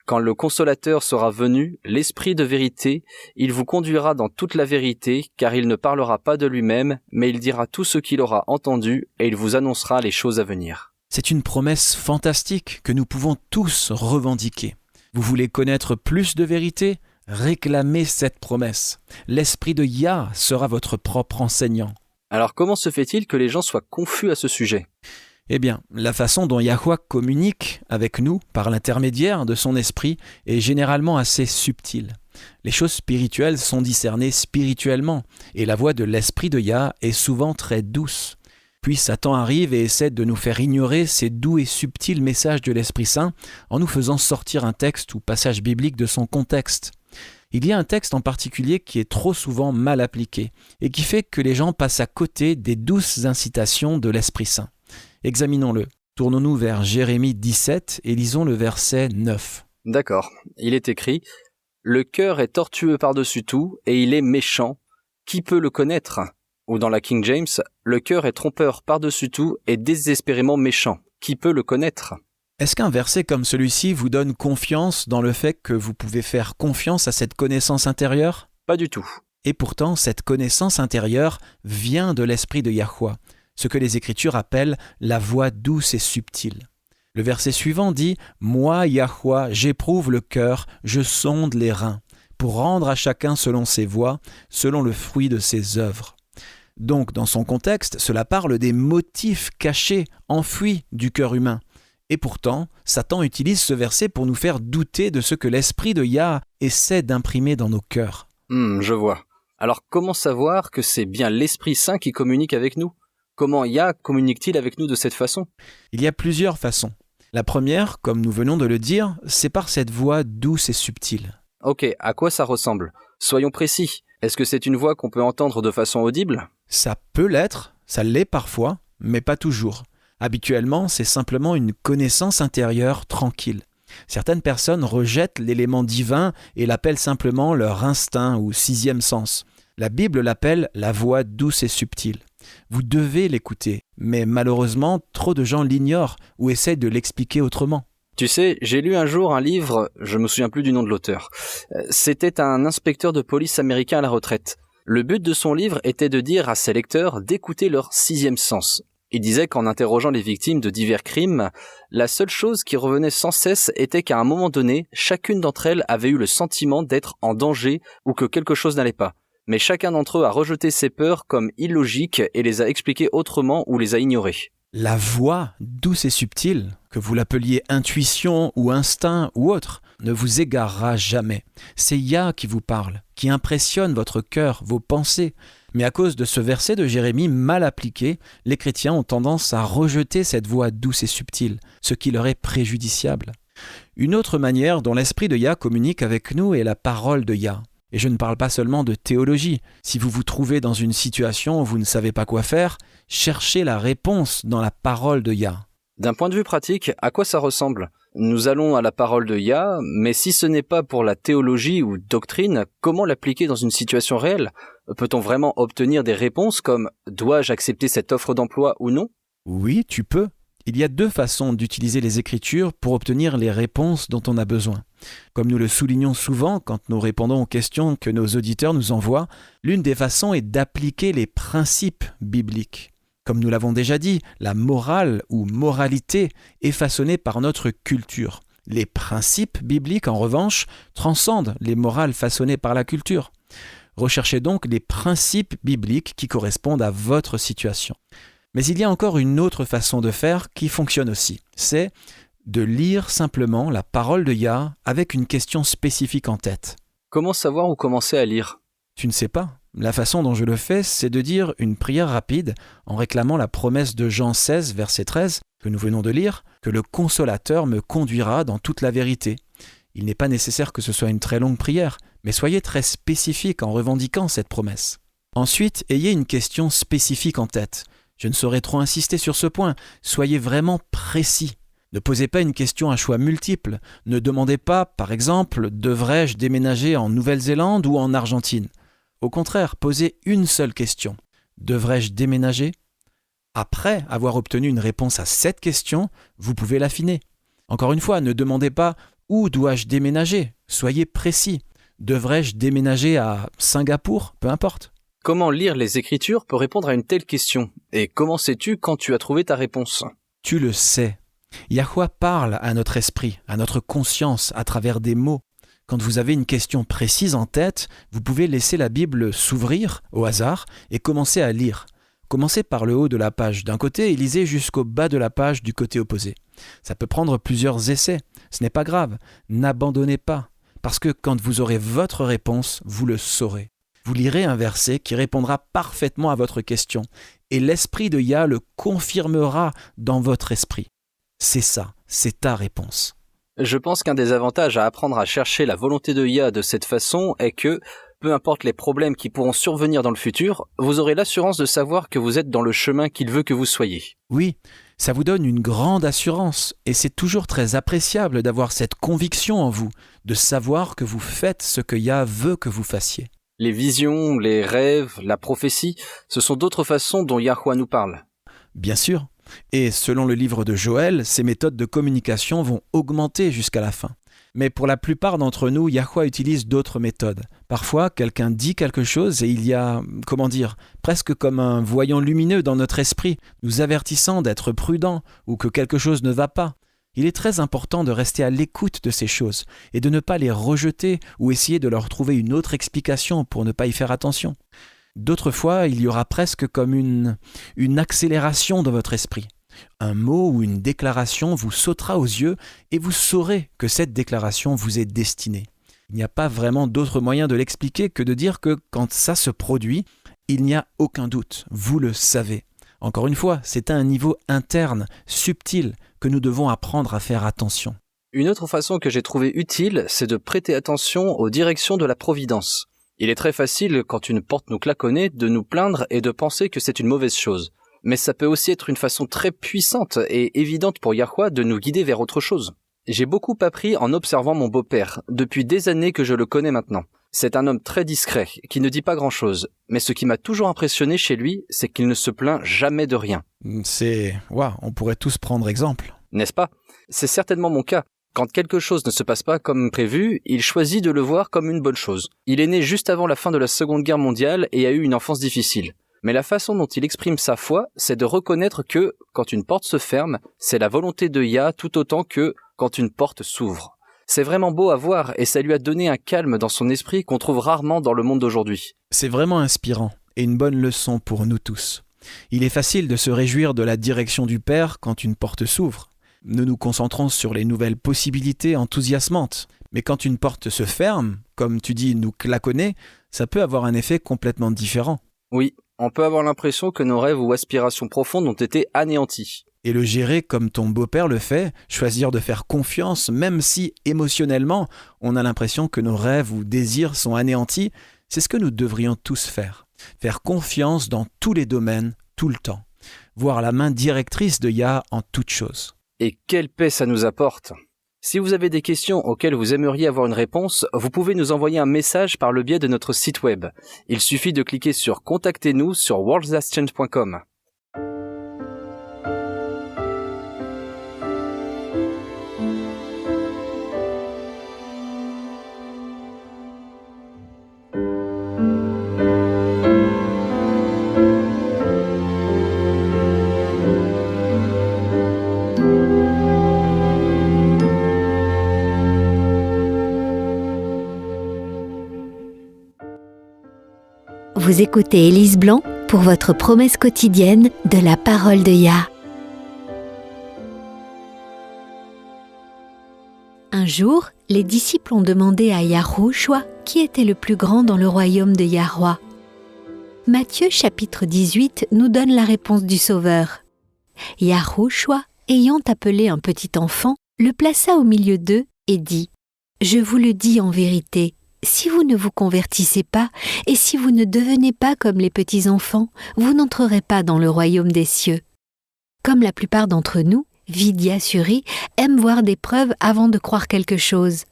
Quand le Consolateur sera venu, l'Esprit de vérité, il vous conduira dans toute la vérité, car il ne parlera pas de lui-même, mais il dira tout ce qu'il aura entendu, et il vous annoncera les choses à venir. » C'est une promesse fantastique que nous pouvons tous revendiquer. Vous voulez connaître plus de vérité ? Réclamez cette promesse. L'Esprit de Yah sera votre propre enseignant. Alors comment se fait-il que les gens soient confus à ce sujet ? Eh bien, la façon dont Yahweh communique avec nous par l'intermédiaire de son esprit est généralement assez subtile. Les choses spirituelles sont discernées spirituellement et la voix de l'esprit de Yah est souvent très douce. Puis Satan arrive et essaie de nous faire ignorer ces doux et subtils messages de l'Esprit Saint en nous faisant sortir un texte ou passage biblique de son contexte. Il y a un texte en particulier qui est trop souvent mal appliqué et qui fait que les gens passent à côté des douces incitations de l'Esprit Saint. Examinons-le. Tournons-nous vers Jérémie 17 et lisons le verset 9. D'accord. Il est écrit « Le cœur est tortueux par-dessus tout et il est méchant. Qui peut le connaître ?» Ou dans la King James « Le cœur est trompeur par-dessus tout et désespérément méchant. Qui peut le connaître ?» Est-ce qu'un verset comme celui-ci vous donne confiance dans le fait que vous pouvez faire confiance à cette connaissance intérieure ? Pas du tout. Et pourtant, cette connaissance intérieure vient de l'Esprit de Yahweh, ce que les Écritures appellent la voix douce et subtile. Le verset suivant dit « Moi, Yahweh, j'éprouve le cœur, je sonde les reins, pour rendre à chacun selon ses voies, selon le fruit de ses œuvres. » Donc, dans son contexte, cela parle des motifs cachés, enfouis du cœur humain. Et pourtant, Satan utilise ce verset pour nous faire douter de ce que l'Esprit de Yah essaie d'imprimer dans nos cœurs. Je vois. Alors comment savoir que c'est bien l'Esprit Saint qui communique avec nous ? Comment Yah communique-t-il avec nous de cette façon ? Il y a plusieurs façons. La première, comme nous venons de le dire, c'est par cette voix douce et subtile. Ok, à quoi ça ressemble ? Soyons précis. Est-ce que c'est une voix qu'on peut entendre de façon audible ? Ça peut l'être, ça l'est parfois, mais pas toujours. Habituellement, c'est simplement une connaissance intérieure tranquille. Certaines personnes rejettent l'élément divin et l'appellent simplement leur instinct ou sixième sens. La Bible l'appelle la voix douce et subtile. Vous devez l'écouter, mais malheureusement, trop de gens l'ignorent ou essayent de l'expliquer autrement. Tu sais, j'ai lu un jour un livre, je me souviens plus du nom de l'auteur. C'était un inspecteur de police américain à la retraite. Le but de son livre était de dire à ses lecteurs d'écouter leur sixième sens. Il disait qu'en interrogeant les victimes de divers crimes, la seule chose qui revenait sans cesse était qu'à un moment donné, chacune d'entre elles avait eu le sentiment d'être en danger ou que quelque chose n'allait pas. Mais chacun d'entre eux a rejeté ces peurs comme illogiques et les a expliquées autrement ou les a ignorées. La voix douce et subtile, que vous l'appeliez intuition ou instinct ou autre, ne vous égarera jamais. C'est Yah qui vous parle, qui impressionne votre cœur, vos pensées. Mais à cause de ce verset de Jérémie mal appliqué, les chrétiens ont tendance à rejeter cette voix douce et subtile, ce qui leur est préjudiciable. Une autre manière dont l'Esprit de Yah communique avec nous est la parole de Yah. Et je ne parle pas seulement de théologie. Si vous vous trouvez dans une situation où vous ne savez pas quoi faire, cherchez la réponse dans la parole de Yah. D'un point de vue pratique, à quoi ça ressemble ? Nous allons à la parole de Yah, mais si ce n'est pas pour la théologie ou doctrine, comment l'appliquer dans une situation réelle ? Peut-on vraiment obtenir des réponses comme « dois-je accepter cette offre d'emploi ou non ?» Oui, tu peux. Il y a deux façons d'utiliser les Écritures pour obtenir les réponses dont on a besoin. Comme nous le soulignons souvent quand nous répondons aux questions que nos auditeurs nous envoient, l'une des façons est d'appliquer les principes bibliques. Comme nous l'avons déjà dit, la morale ou moralité est façonnée par notre culture. Les principes bibliques, en revanche, transcendent les morales façonnées par la culture. Recherchez donc les principes bibliques qui correspondent à votre situation. Mais il y a encore une autre façon de faire qui fonctionne aussi. C'est de lire simplement la parole de Yah avec une question spécifique en tête. Comment savoir où commencer à lire ? Tu ne sais pas. La façon dont je le fais, c'est de dire une prière rapide en réclamant la promesse de Jean 16, verset 13, que nous venons de lire, que le Consolateur me conduira dans toute la vérité. Il n'est pas nécessaire que ce soit une très longue prière, mais soyez très spécifique en revendiquant cette promesse. Ensuite, ayez une question spécifique en tête. Je ne saurais trop insister sur ce point, soyez vraiment précis. Ne posez pas une question à choix multiples. Ne demandez pas, par exemple, devrais-je déménager en Nouvelle-Zélande ou en Argentine ? Au contraire, posez une seule question. Devrais-je déménager ? Après avoir obtenu une réponse à cette question, vous pouvez l'affiner. Encore une fois, ne demandez pas « Où dois-je déménager ?» Soyez précis. Devrais-je déménager à Singapour ? Peu importe. Comment lire les Écritures peut répondre à une telle question ? Et comment sais-tu quand tu as trouvé ta réponse ? Tu le sais. Yahweh parle à notre esprit, à notre conscience, à travers des mots. Quand vous avez une question précise en tête, vous pouvez laisser la Bible s'ouvrir au hasard et commencer à lire. Commencez par le haut de la page d'un côté et lisez jusqu'au bas de la page du côté opposé. Ça peut prendre plusieurs essais. Ce n'est pas grave. N'abandonnez pas. Parce que quand vous aurez votre réponse, vous le saurez. Vous lirez un verset qui répondra parfaitement à votre question et l'Esprit de Yah le confirmera dans votre esprit. C'est ça, c'est ta réponse. Je pense qu'un des avantages à apprendre à chercher la volonté de Yah de cette façon est que, peu importe les problèmes qui pourront survenir dans le futur, vous aurez l'assurance de savoir que vous êtes dans le chemin qu'il veut que vous soyez. Oui, ça vous donne une grande assurance et c'est toujours très appréciable d'avoir cette conviction en vous, de savoir que vous faites ce que Yah veut que vous fassiez. Les visions, les rêves, la prophétie, ce sont d'autres façons dont Yahweh nous parle. Bien sûr. Et selon le livre de Joël, ces méthodes de communication vont augmenter jusqu'à la fin. Mais pour la plupart d'entre nous, Yahweh utilise d'autres méthodes. Parfois, quelqu'un dit quelque chose et il y a, presque comme un voyant lumineux dans notre esprit, nous avertissant d'être prudents ou que quelque chose ne va pas. Il est très important de rester à l'écoute de ces choses et de ne pas les rejeter ou essayer de leur trouver une autre explication pour ne pas y faire attention. D'autres fois, il y aura presque comme une accélération dans votre esprit. Un mot ou une déclaration vous sautera aux yeux et vous saurez que cette déclaration vous est destinée. Il n'y a pas vraiment d'autre moyen de l'expliquer que de dire que quand ça se produit, il n'y a aucun doute, vous le savez. Encore une fois, c'est à un niveau interne, subtil, que nous devons apprendre à faire attention. Une autre façon que j'ai trouvée utile, c'est de prêter attention aux directions de la providence. Il est très facile, quand une porte nous claquonnait, de nous plaindre et de penser que c'est une mauvaise chose. Mais ça peut aussi être une façon très puissante et évidente pour Yahweh de nous guider vers autre chose. J'ai beaucoup appris en observant mon beau-père, depuis des années que je le connais maintenant. C'est un homme très discret, qui ne dit pas grand-chose, mais ce qui m'a toujours impressionné chez lui, c'est qu'il ne se plaint jamais de rien. On pourrait tous prendre exemple. N'est-ce pas ? C'est certainement mon cas. Quand quelque chose ne se passe pas comme prévu, il choisit de le voir comme une bonne chose. Il est né juste avant la fin de la Seconde Guerre mondiale et a eu une enfance difficile. Mais la façon dont il exprime sa foi, c'est de reconnaître que, quand une porte se ferme, c'est la volonté de Yah tout autant que quand une porte s'ouvre. C'est vraiment beau à voir et ça lui a donné un calme dans son esprit qu'on trouve rarement dans le monde d'aujourd'hui. C'est vraiment inspirant et une bonne leçon pour nous tous. Il est facile de se réjouir de la direction du Père quand une porte s'ouvre. Nous nous concentrons sur les nouvelles possibilités enthousiasmantes. Mais quand une porte se ferme, comme tu dis, nous claconner, ça peut avoir un effet complètement différent. Oui, on peut avoir l'impression que nos rêves ou aspirations profondes ont été anéantis. Et le gérer comme ton beau-père le fait, choisir de faire confiance, même si émotionnellement, on a l'impression que nos rêves ou désirs sont anéantis, c'est ce que nous devrions tous faire. Faire confiance dans tous les domaines, tout le temps. Voir la main directrice de Yah en toutes choses. Et quelle paix ça nous apporte! Si vous avez des questions auxquelles vous aimeriez avoir une réponse, vous pouvez nous envoyer un message par le biais de notre site web. Il suffit de cliquer sur « Contactez-nous » sur worldslastchance.com. Vous écoutez Élise Blanc pour votre promesse quotidienne de la parole de Yah. Un jour, les disciples ont demandé à Yahushua qui était le plus grand dans le royaume de Yahweh. Matthieu chapitre 18 nous donne la réponse du Sauveur. Yahushua, ayant appelé un petit enfant, le plaça au milieu d'eux et dit « Je vous le dis en vérité, si vous ne vous convertissez pas et si vous ne devenez pas comme les petits-enfants, vous n'entrerez pas dans le royaume des cieux. » Comme la plupart d'entre nous, Vidya Suri aime voir des preuves avant de croire quelque chose.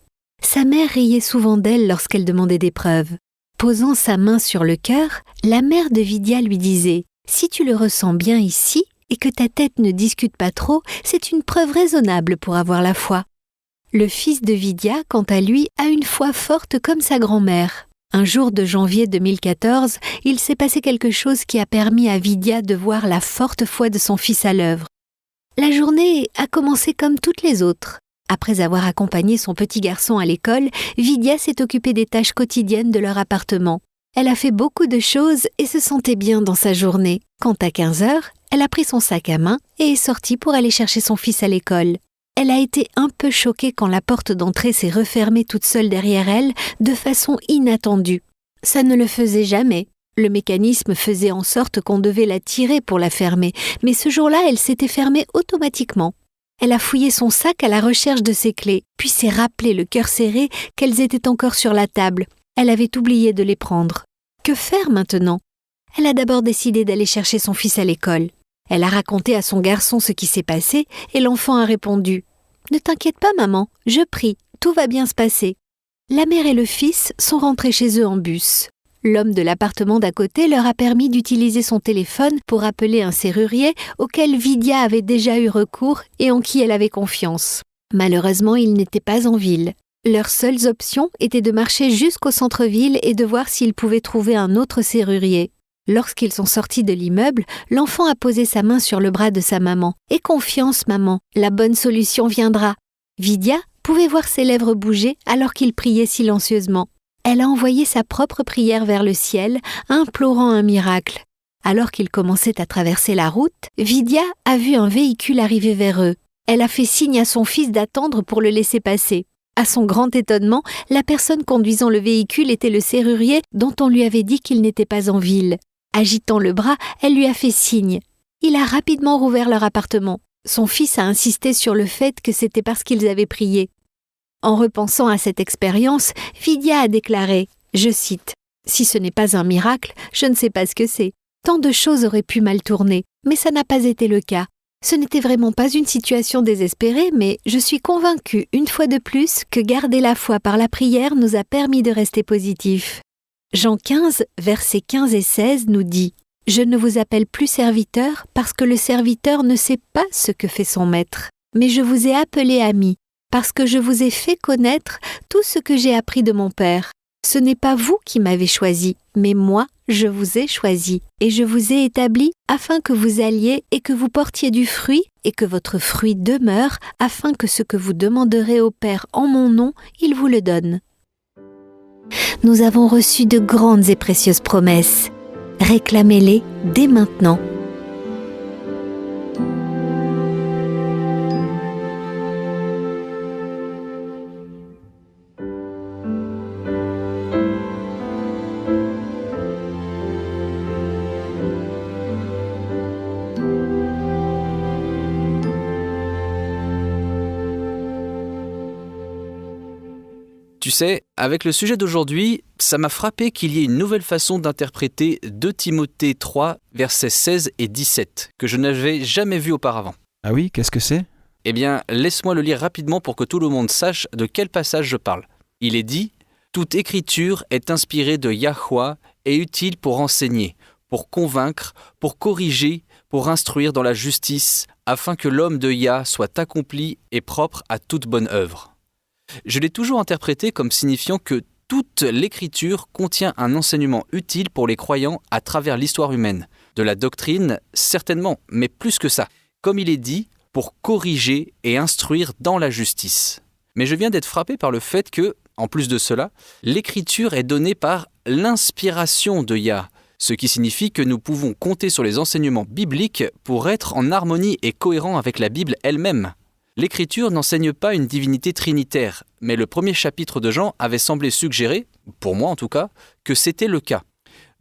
Sa mère riait souvent d'elle lorsqu'elle demandait des preuves. Posant sa main sur le cœur, la mère de Vidya lui disait « Si tu le ressens bien ici et que ta tête ne discute pas trop, c'est une preuve raisonnable pour avoir la foi. » Le fils de Vidya, quant à lui, a une foi forte comme sa grand-mère. Un jour de janvier 2014, il s'est passé quelque chose qui a permis à Vidya de voir la forte foi de son fils à l'œuvre. La journée a commencé comme toutes les autres. Après avoir accompagné son petit garçon à l'école, Vidya s'est occupée des tâches quotidiennes de leur appartement. Elle a fait beaucoup de choses et se sentait bien dans sa journée. Quand à 15 heures, elle a pris son sac à main et est sortie pour aller chercher son fils à l'école. Elle a été un peu choquée quand la porte d'entrée s'est refermée toute seule derrière elle, de façon inattendue. Ça ne le faisait jamais. Le mécanisme faisait en sorte qu'on devait la tirer pour la fermer, mais ce jour-là, elle s'était fermée automatiquement. Elle a fouillé son sac à la recherche de ses clés, puis s'est rappelé le cœur serré qu'elles étaient encore sur la table. Elle avait oublié de les prendre. Que faire maintenant ? Elle a d'abord décidé d'aller chercher son fils à l'école. Elle a raconté à son garçon ce qui s'est passé et l'enfant a répondu « Ne t'inquiète pas maman, je prie, tout va bien se passer. » La mère et le fils sont rentrés chez eux en bus. L'homme de l'appartement d'à côté leur a permis d'utiliser son téléphone pour appeler un serrurier auquel Vidya avait déjà eu recours et en qui elle avait confiance. Malheureusement, ils n'étaient pas en ville. Leurs seules options étaient de marcher jusqu'au centre-ville et de voir s'ils pouvaient trouver un autre serrurier. Lorsqu'ils sont sortis de l'immeuble, l'enfant a posé sa main sur le bras de sa maman. « Aie confiance, maman, la bonne solution viendra. » Vidya pouvait voir ses lèvres bouger alors qu'il priait silencieusement. Elle a envoyé sa propre prière vers le ciel, implorant un miracle. Alors qu'ils commençaient à traverser la route, Vidya a vu un véhicule arriver vers eux. Elle a fait signe à son fils d'attendre pour le laisser passer. À son grand étonnement, la personne conduisant le véhicule était le serrurier dont on lui avait dit qu'il n'était pas en ville. Agitant le bras, elle lui a fait signe. Il a rapidement rouvert leur appartement. Son fils a insisté sur le fait que c'était parce qu'ils avaient prié. En repensant à cette expérience, Vidya a déclaré, je cite, « Si ce n'est pas un miracle, je ne sais pas ce que c'est. Tant de choses auraient pu mal tourner, mais ça n'a pas été le cas. Ce n'était vraiment pas une situation désespérée, mais je suis convaincue, une fois de plus, que garder la foi par la prière nous a permis de rester positifs. » Jean 15, versets 15 et 16 nous dit « Je ne vous appelle plus serviteur parce que le serviteur ne sait pas ce que fait son maître, mais je vous ai appelé ami, parce que je vous ai fait connaître tout ce que j'ai appris de mon Père. Ce n'est pas vous qui m'avez choisi, mais moi, je vous ai choisi, et je vous ai établi afin que vous alliez et que vous portiez du fruit, et que votre fruit demeure, afin que ce que vous demanderez au Père en mon nom, il vous le donne. » Nous avons reçu de grandes et précieuses promesses. Réclamez-les dès maintenant. Tu sais, avec le sujet d'aujourd'hui, ça m'a frappé qu'il y ait une nouvelle façon d'interpréter 2 Timothée 3, versets 16 et 17, que je n'avais jamais vu auparavant. Ah oui, qu'est-ce que c'est ? Eh bien, laisse-moi le lire rapidement pour que tout le monde sache de quel passage je parle. Il est dit « Toute écriture est inspirée de Yahweh et utile pour enseigner, pour convaincre, pour corriger, pour instruire dans la justice, afin que l'homme de Yah soit accompli et propre à toute bonne œuvre. » Je l'ai toujours interprété comme signifiant que toute l'écriture contient un enseignement utile pour les croyants à travers l'histoire humaine. De la doctrine, certainement, mais plus que ça. Comme il est dit, pour corriger et instruire dans la justice. Mais je viens d'être frappé par le fait que, en plus de cela, l'écriture est donnée par l'inspiration de Yah, ce qui signifie que nous pouvons compter sur les enseignements bibliques pour être en harmonie et cohérent avec la Bible elle-même. L'Écriture n'enseigne pas une divinité trinitaire, mais le premier chapitre de Jean avait semblé suggérer, pour moi en tout cas, que c'était le cas.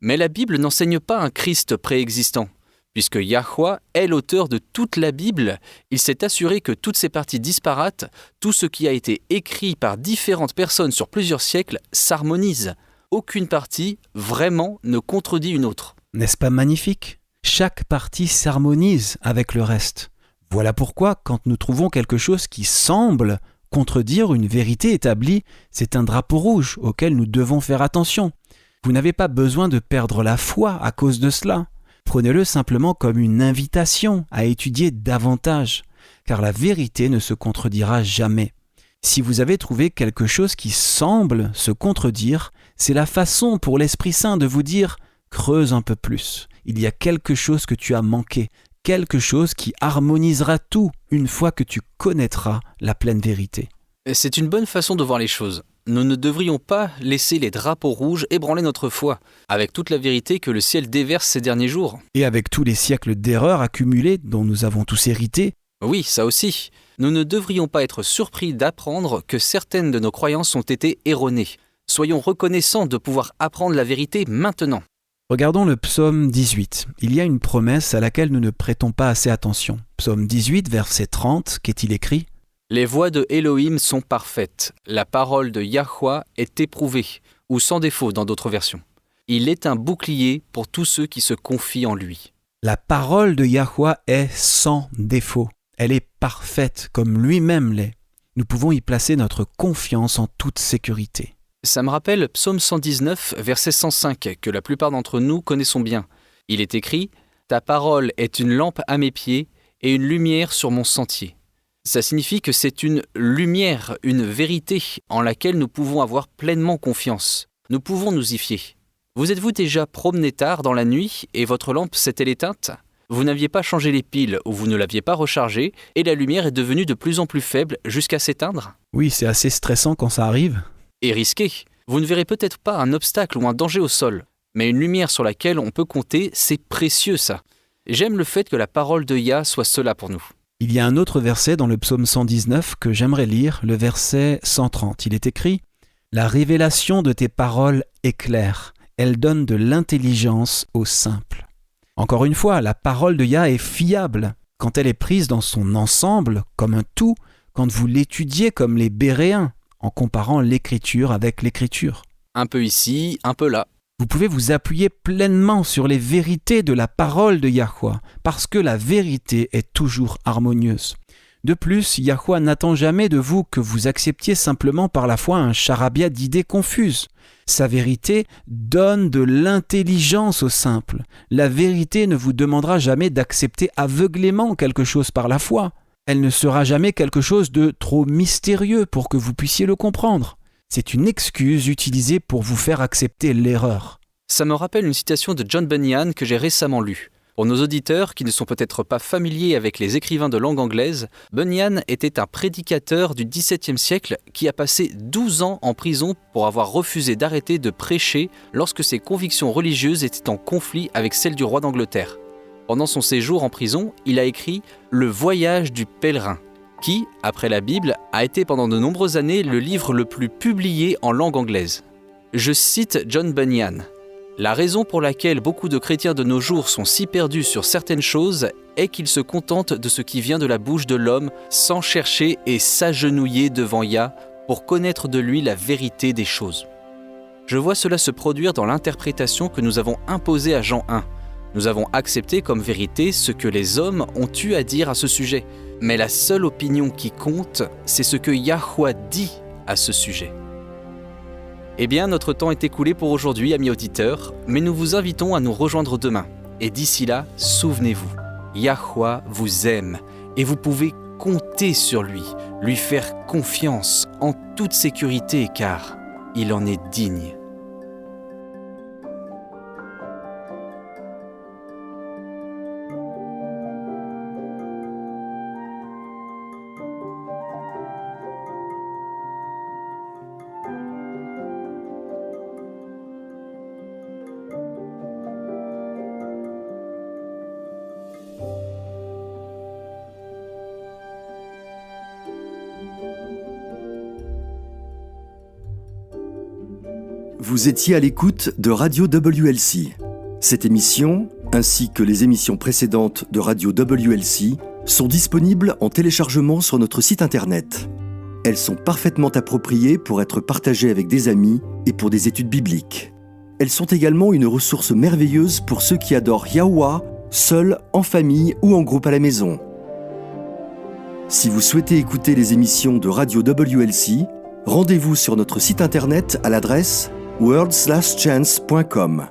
Mais la Bible n'enseigne pas un Christ préexistant. Puisque Yahweh est l'auteur de toute la Bible, il s'est assuré que toutes ces parties disparates, tout ce qui a été écrit par différentes personnes sur plusieurs siècles, s'harmonise. Aucune partie, vraiment, ne contredit une autre. N'est-ce pas magnifique ? Chaque partie s'harmonise avec le reste. Voilà pourquoi, quand nous trouvons quelque chose qui semble contredire une vérité établie, c'est un drapeau rouge auquel nous devons faire attention. Vous n'avez pas besoin de perdre la foi à cause de cela. Prenez-le simplement comme une invitation à étudier davantage, car la vérité ne se contredira jamais. Si vous avez trouvé quelque chose qui semble se contredire, c'est la façon pour l'Esprit Saint de vous dire « creuse un peu plus, il y a quelque chose que tu as manqué ». Quelque chose qui harmonisera tout une fois que tu connaîtras la pleine vérité. C'est une bonne façon de voir les choses. Nous ne devrions pas laisser les drapeaux rouges ébranler notre foi, avec toute la vérité que le ciel déverse ces derniers jours. Et avec tous les siècles d'erreurs accumulées dont nous avons tous hérité. Oui, ça aussi. Nous ne devrions pas être surpris d'apprendre que certaines de nos croyances ont été erronées. Soyons reconnaissants de pouvoir apprendre la vérité maintenant. Regardons le psaume 18. Il y a une promesse à laquelle nous ne prêtons pas assez attention. Psaume 18, verset 30, qu'est-il écrit ? « Les voies de Elohim sont parfaites. La parole de Yahweh est éprouvée, ou sans défaut dans d'autres versions. Il est un bouclier pour tous ceux qui se confient en lui. » La parole de Yahweh est sans défaut. Elle est parfaite comme lui-même l'est. Nous pouvons y placer notre confiance en toute sécurité. Ça me rappelle Psaume 119, verset 105, que la plupart d'entre nous connaissons bien. Il est écrit « Ta parole est une lampe à mes pieds et une lumière sur mon sentier. » Ça signifie que c'est une lumière, une vérité en laquelle nous pouvons avoir pleinement confiance. Nous pouvons nous y fier. Vous êtes-vous déjà promené tard dans la nuit et votre lampe s'est-elle éteinte ? Vous n'aviez pas changé les piles ou vous ne l'aviez pas rechargée et la lumière est devenue de plus en plus faible jusqu'à s'éteindre ? Oui, c'est assez stressant quand ça arrive. Et risqué. Vous ne verrez peut-être pas un obstacle ou un danger au sol, Mais une lumière sur laquelle on peut compter, c'est précieux ça. J'aime le fait que la parole de Yah soit cela pour nous. Il y a un autre verset dans le psaume 119 que j'aimerais lire, le verset 130. Il est écrit « La révélation de tes paroles est claire, elle donne de l'intelligence aux simples. » Encore une fois, la parole de Yah est fiable quand elle est prise dans son ensemble, comme un tout, quand vous l'étudiez comme les Béréens, en comparant l'écriture avec l'écriture. Un peu ici, un peu là. Vous pouvez vous appuyer pleinement sur les vérités de la parole de Yahweh, parce que la vérité est toujours harmonieuse. De plus, Yahweh n'attend jamais de vous que vous acceptiez simplement par la foi un charabia d'idées confuses. Sa vérité donne de l'intelligence aux simples. La vérité ne vous demandera jamais d'accepter aveuglément quelque chose par la foi. Elle ne sera jamais quelque chose de trop mystérieux pour que vous puissiez le comprendre. C'est une excuse utilisée pour vous faire accepter l'erreur. Ça me rappelle une citation de John Bunyan que j'ai récemment lue. Pour nos auditeurs qui ne sont peut-être pas familiers avec les écrivains de langue anglaise, Bunyan était un prédicateur du XVIIe siècle qui a passé 12 ans en prison pour avoir refusé d'arrêter de prêcher lorsque ses convictions religieuses étaient en conflit avec celles du roi d'Angleterre. Pendant son séjour en prison, il a écrit « Le voyage du pèlerin », qui, après la Bible, a été pendant de nombreuses années le livre le plus publié en langue anglaise. Je cite John Bunyan. « La raison pour laquelle beaucoup de chrétiens de nos jours sont si perdus sur certaines choses est qu'ils se contentent de ce qui vient de la bouche de l'homme sans chercher et s'agenouiller devant Yah pour connaître de lui la vérité des choses. » Je vois cela se produire dans l'interprétation que nous avons imposée à Jean 1. Nous avons accepté comme vérité ce que les hommes ont eu à dire à ce sujet. Mais la seule opinion qui compte, c'est ce que Yahweh dit à ce sujet. Eh bien, notre temps est écoulé pour aujourd'hui, amis auditeurs, mais nous vous invitons à nous rejoindre demain. Et d'ici là, souvenez-vous, Yahweh vous aime et vous pouvez compter sur lui faire confiance en toute sécurité car il en est digne. Vous étiez à l'écoute de Radio WLC. Cette émission, ainsi que les émissions précédentes de Radio WLC, sont disponibles en téléchargement sur notre site internet. Elles sont parfaitement appropriées pour être partagées avec des amis et pour des études bibliques. Elles sont également une ressource merveilleuse pour ceux qui adorent Yahweh, seuls, en famille ou en groupe à la maison. Si vous souhaitez écouter les émissions de Radio WLC, rendez-vous sur notre site internet à l'adresse worldslastchance.com.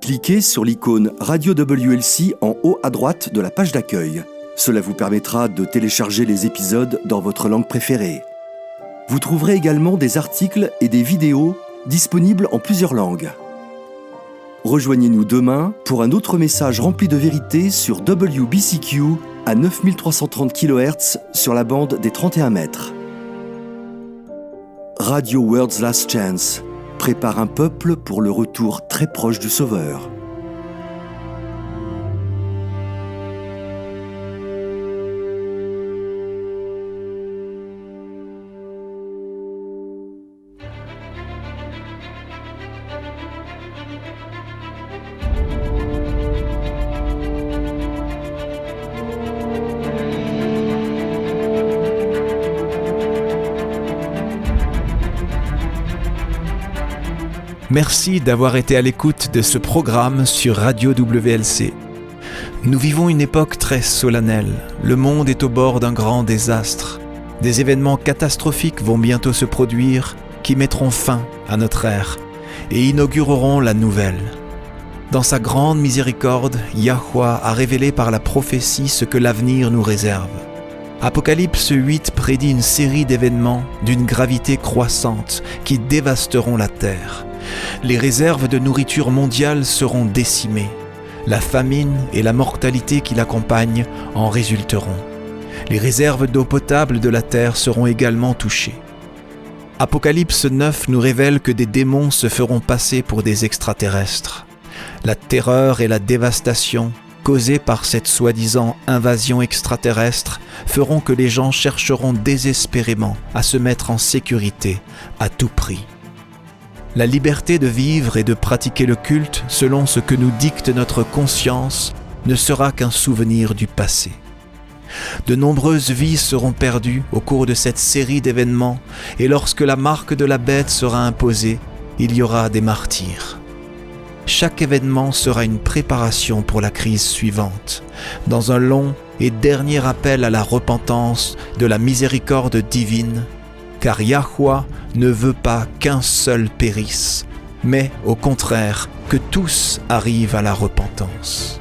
Cliquez sur l'icône Radio WLC en haut à droite de la page d'accueil. Cela vous permettra de télécharger les épisodes dans votre langue préférée. Vous trouverez également des articles et des vidéos disponibles en plusieurs langues. Rejoignez-nous demain pour un autre message rempli de vérité sur WBCQ à 9330 kHz sur la bande des 31 mètres. Radio World's Last Chance prépare un peuple pour le retour très proche du Sauveur. Merci d'avoir été à l'écoute de ce programme sur Radio WLC. Nous vivons une époque très solennelle. Le monde est au bord d'un grand désastre. Des événements catastrophiques vont bientôt se produire qui mettront fin à notre ère et inaugureront la nouvelle. Dans sa grande miséricorde, Yahweh a révélé par la prophétie ce que l'avenir nous réserve. Apocalypse 8 prédit une série d'événements d'une gravité croissante qui dévasteront la terre. Les réserves de nourriture mondiale seront décimées. La famine et la mortalité qui l'accompagnent en résulteront. Les réserves d'eau potable de la terre seront également touchées. Apocalypse 9 nous révèle que des démons se feront passer pour des extraterrestres. La terreur et la dévastation causées par cette soi-disant invasion extraterrestre feront que les gens chercheront désespérément à se mettre en sécurité à tout prix. La liberté de vivre et de pratiquer le culte selon ce que nous dicte notre conscience ne sera qu'un souvenir du passé. De nombreuses vies seront perdues au cours de cette série d'événements et lorsque la marque de la bête sera imposée, il y aura des martyrs. Chaque événement sera une préparation pour la crise suivante, dans un long et dernier appel à la repentance de la miséricorde divine, car Yahweh ne veut pas qu'un seul périsse, mais au contraire que tous arrivent à la repentance.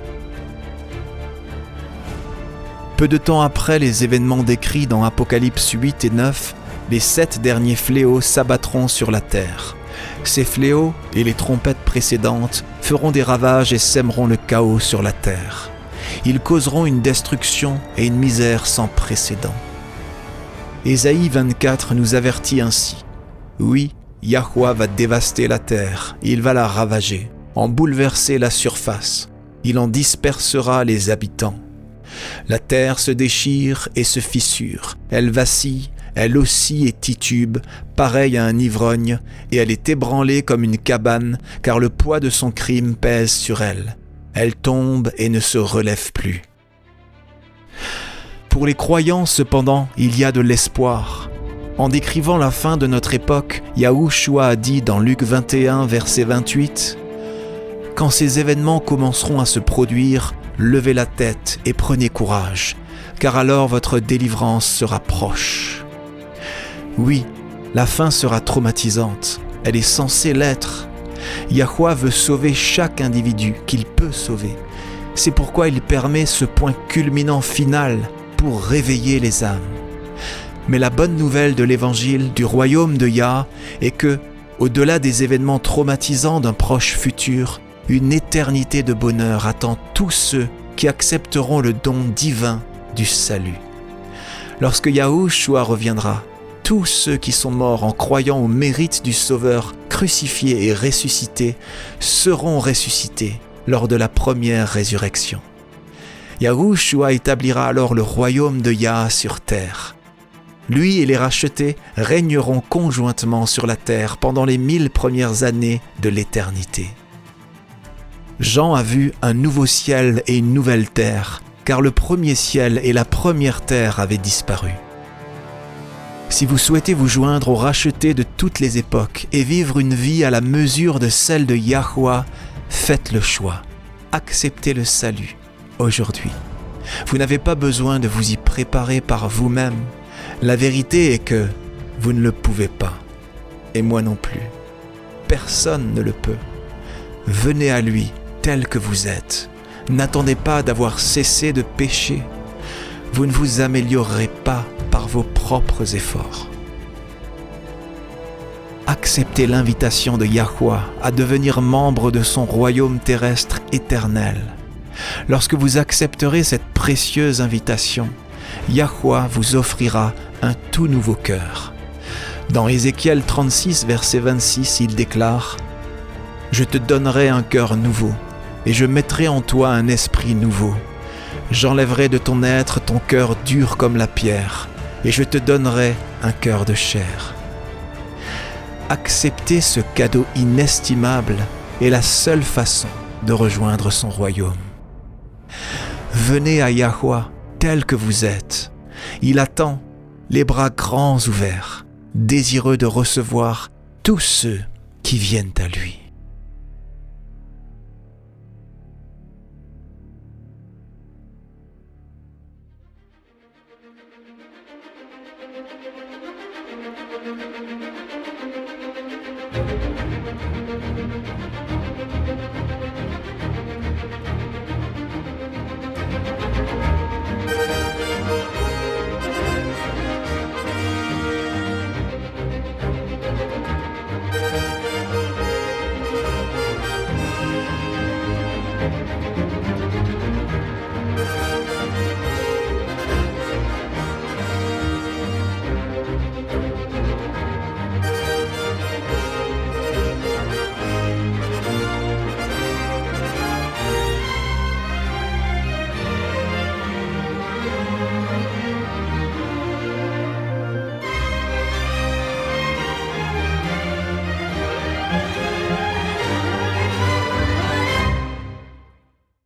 Peu de temps après les événements décrits dans Apocalypse 8 et 9, les 7 derniers fléaux s'abattront sur la terre. Ces fléaux et les trompettes précédentes feront des ravages et sèmeront le chaos sur la terre. Ils causeront une destruction et une misère sans précédent. Ésaïe 24 nous avertit ainsi. Oui, Yahweh va dévaster la terre, il va la ravager, en bouleverser la surface, il en dispersera les habitants. La terre se déchire et se fissure, elle vacille, elle oscille et titube, pareille à un ivrogne, et elle est ébranlée comme une cabane, car le poids de son crime pèse sur elle. Elle tombe et ne se relève plus. Pour les croyants, cependant, il y a de l'espoir. En décrivant la fin de notre époque, Yahushua a dit dans Luc 21, verset 28, « Quand ces événements commenceront à se produire, levez la tête et prenez courage, car alors votre délivrance sera proche. » Oui, la fin sera traumatisante, elle est censée l'être. Yahweh veut sauver chaque individu qu'il peut sauver. C'est pourquoi il permet ce point culminant final pour réveiller les âmes. Mais la bonne nouvelle de l'évangile du royaume de Yah est que, au-delà des événements traumatisants d'un proche futur, une éternité de bonheur attend tous ceux qui accepteront le don divin du salut. Lorsque Yahushua reviendra, tous ceux qui sont morts en croyant au mérite du Sauveur crucifié et ressuscité seront ressuscités lors de la première résurrection. Yahushua établira alors le royaume de Yah sur terre. Lui et les rachetés régneront conjointement sur la terre pendant les 1000 premières années de l'éternité. Jean a vu un nouveau ciel et une nouvelle terre, car le premier ciel et la première terre avaient disparu. Si vous souhaitez vous joindre aux rachetés de toutes les époques et vivre une vie à la mesure de celle de Yahweh, faites le choix. Acceptez le salut aujourd'hui. Vous n'avez pas besoin de vous y préparer par vous-même. La vérité est que vous ne le pouvez pas. Et moi non plus. Personne ne le peut. Venez à lui tel que vous êtes. N'attendez pas d'avoir cessé de pécher. Vous ne vous améliorerez pas par vos propres efforts. Acceptez l'invitation de Yahweh à devenir membre de son royaume terrestre éternel. Lorsque vous accepterez cette précieuse invitation, Yahweh vous offrira un tout nouveau cœur. Dans Ézéchiel 36, verset 26, il déclare « Je te donnerai un cœur nouveau, et je mettrai en toi un esprit nouveau. J'enlèverai de ton être ton cœur dur comme la pierre, et je te donnerai un cœur de chair. » Accepter ce cadeau inestimable est la seule façon de rejoindre son royaume. Venez à Yahweh tel que vous êtes. Il attend, les bras grands ouverts, désireux de recevoir tous ceux qui viennent à lui.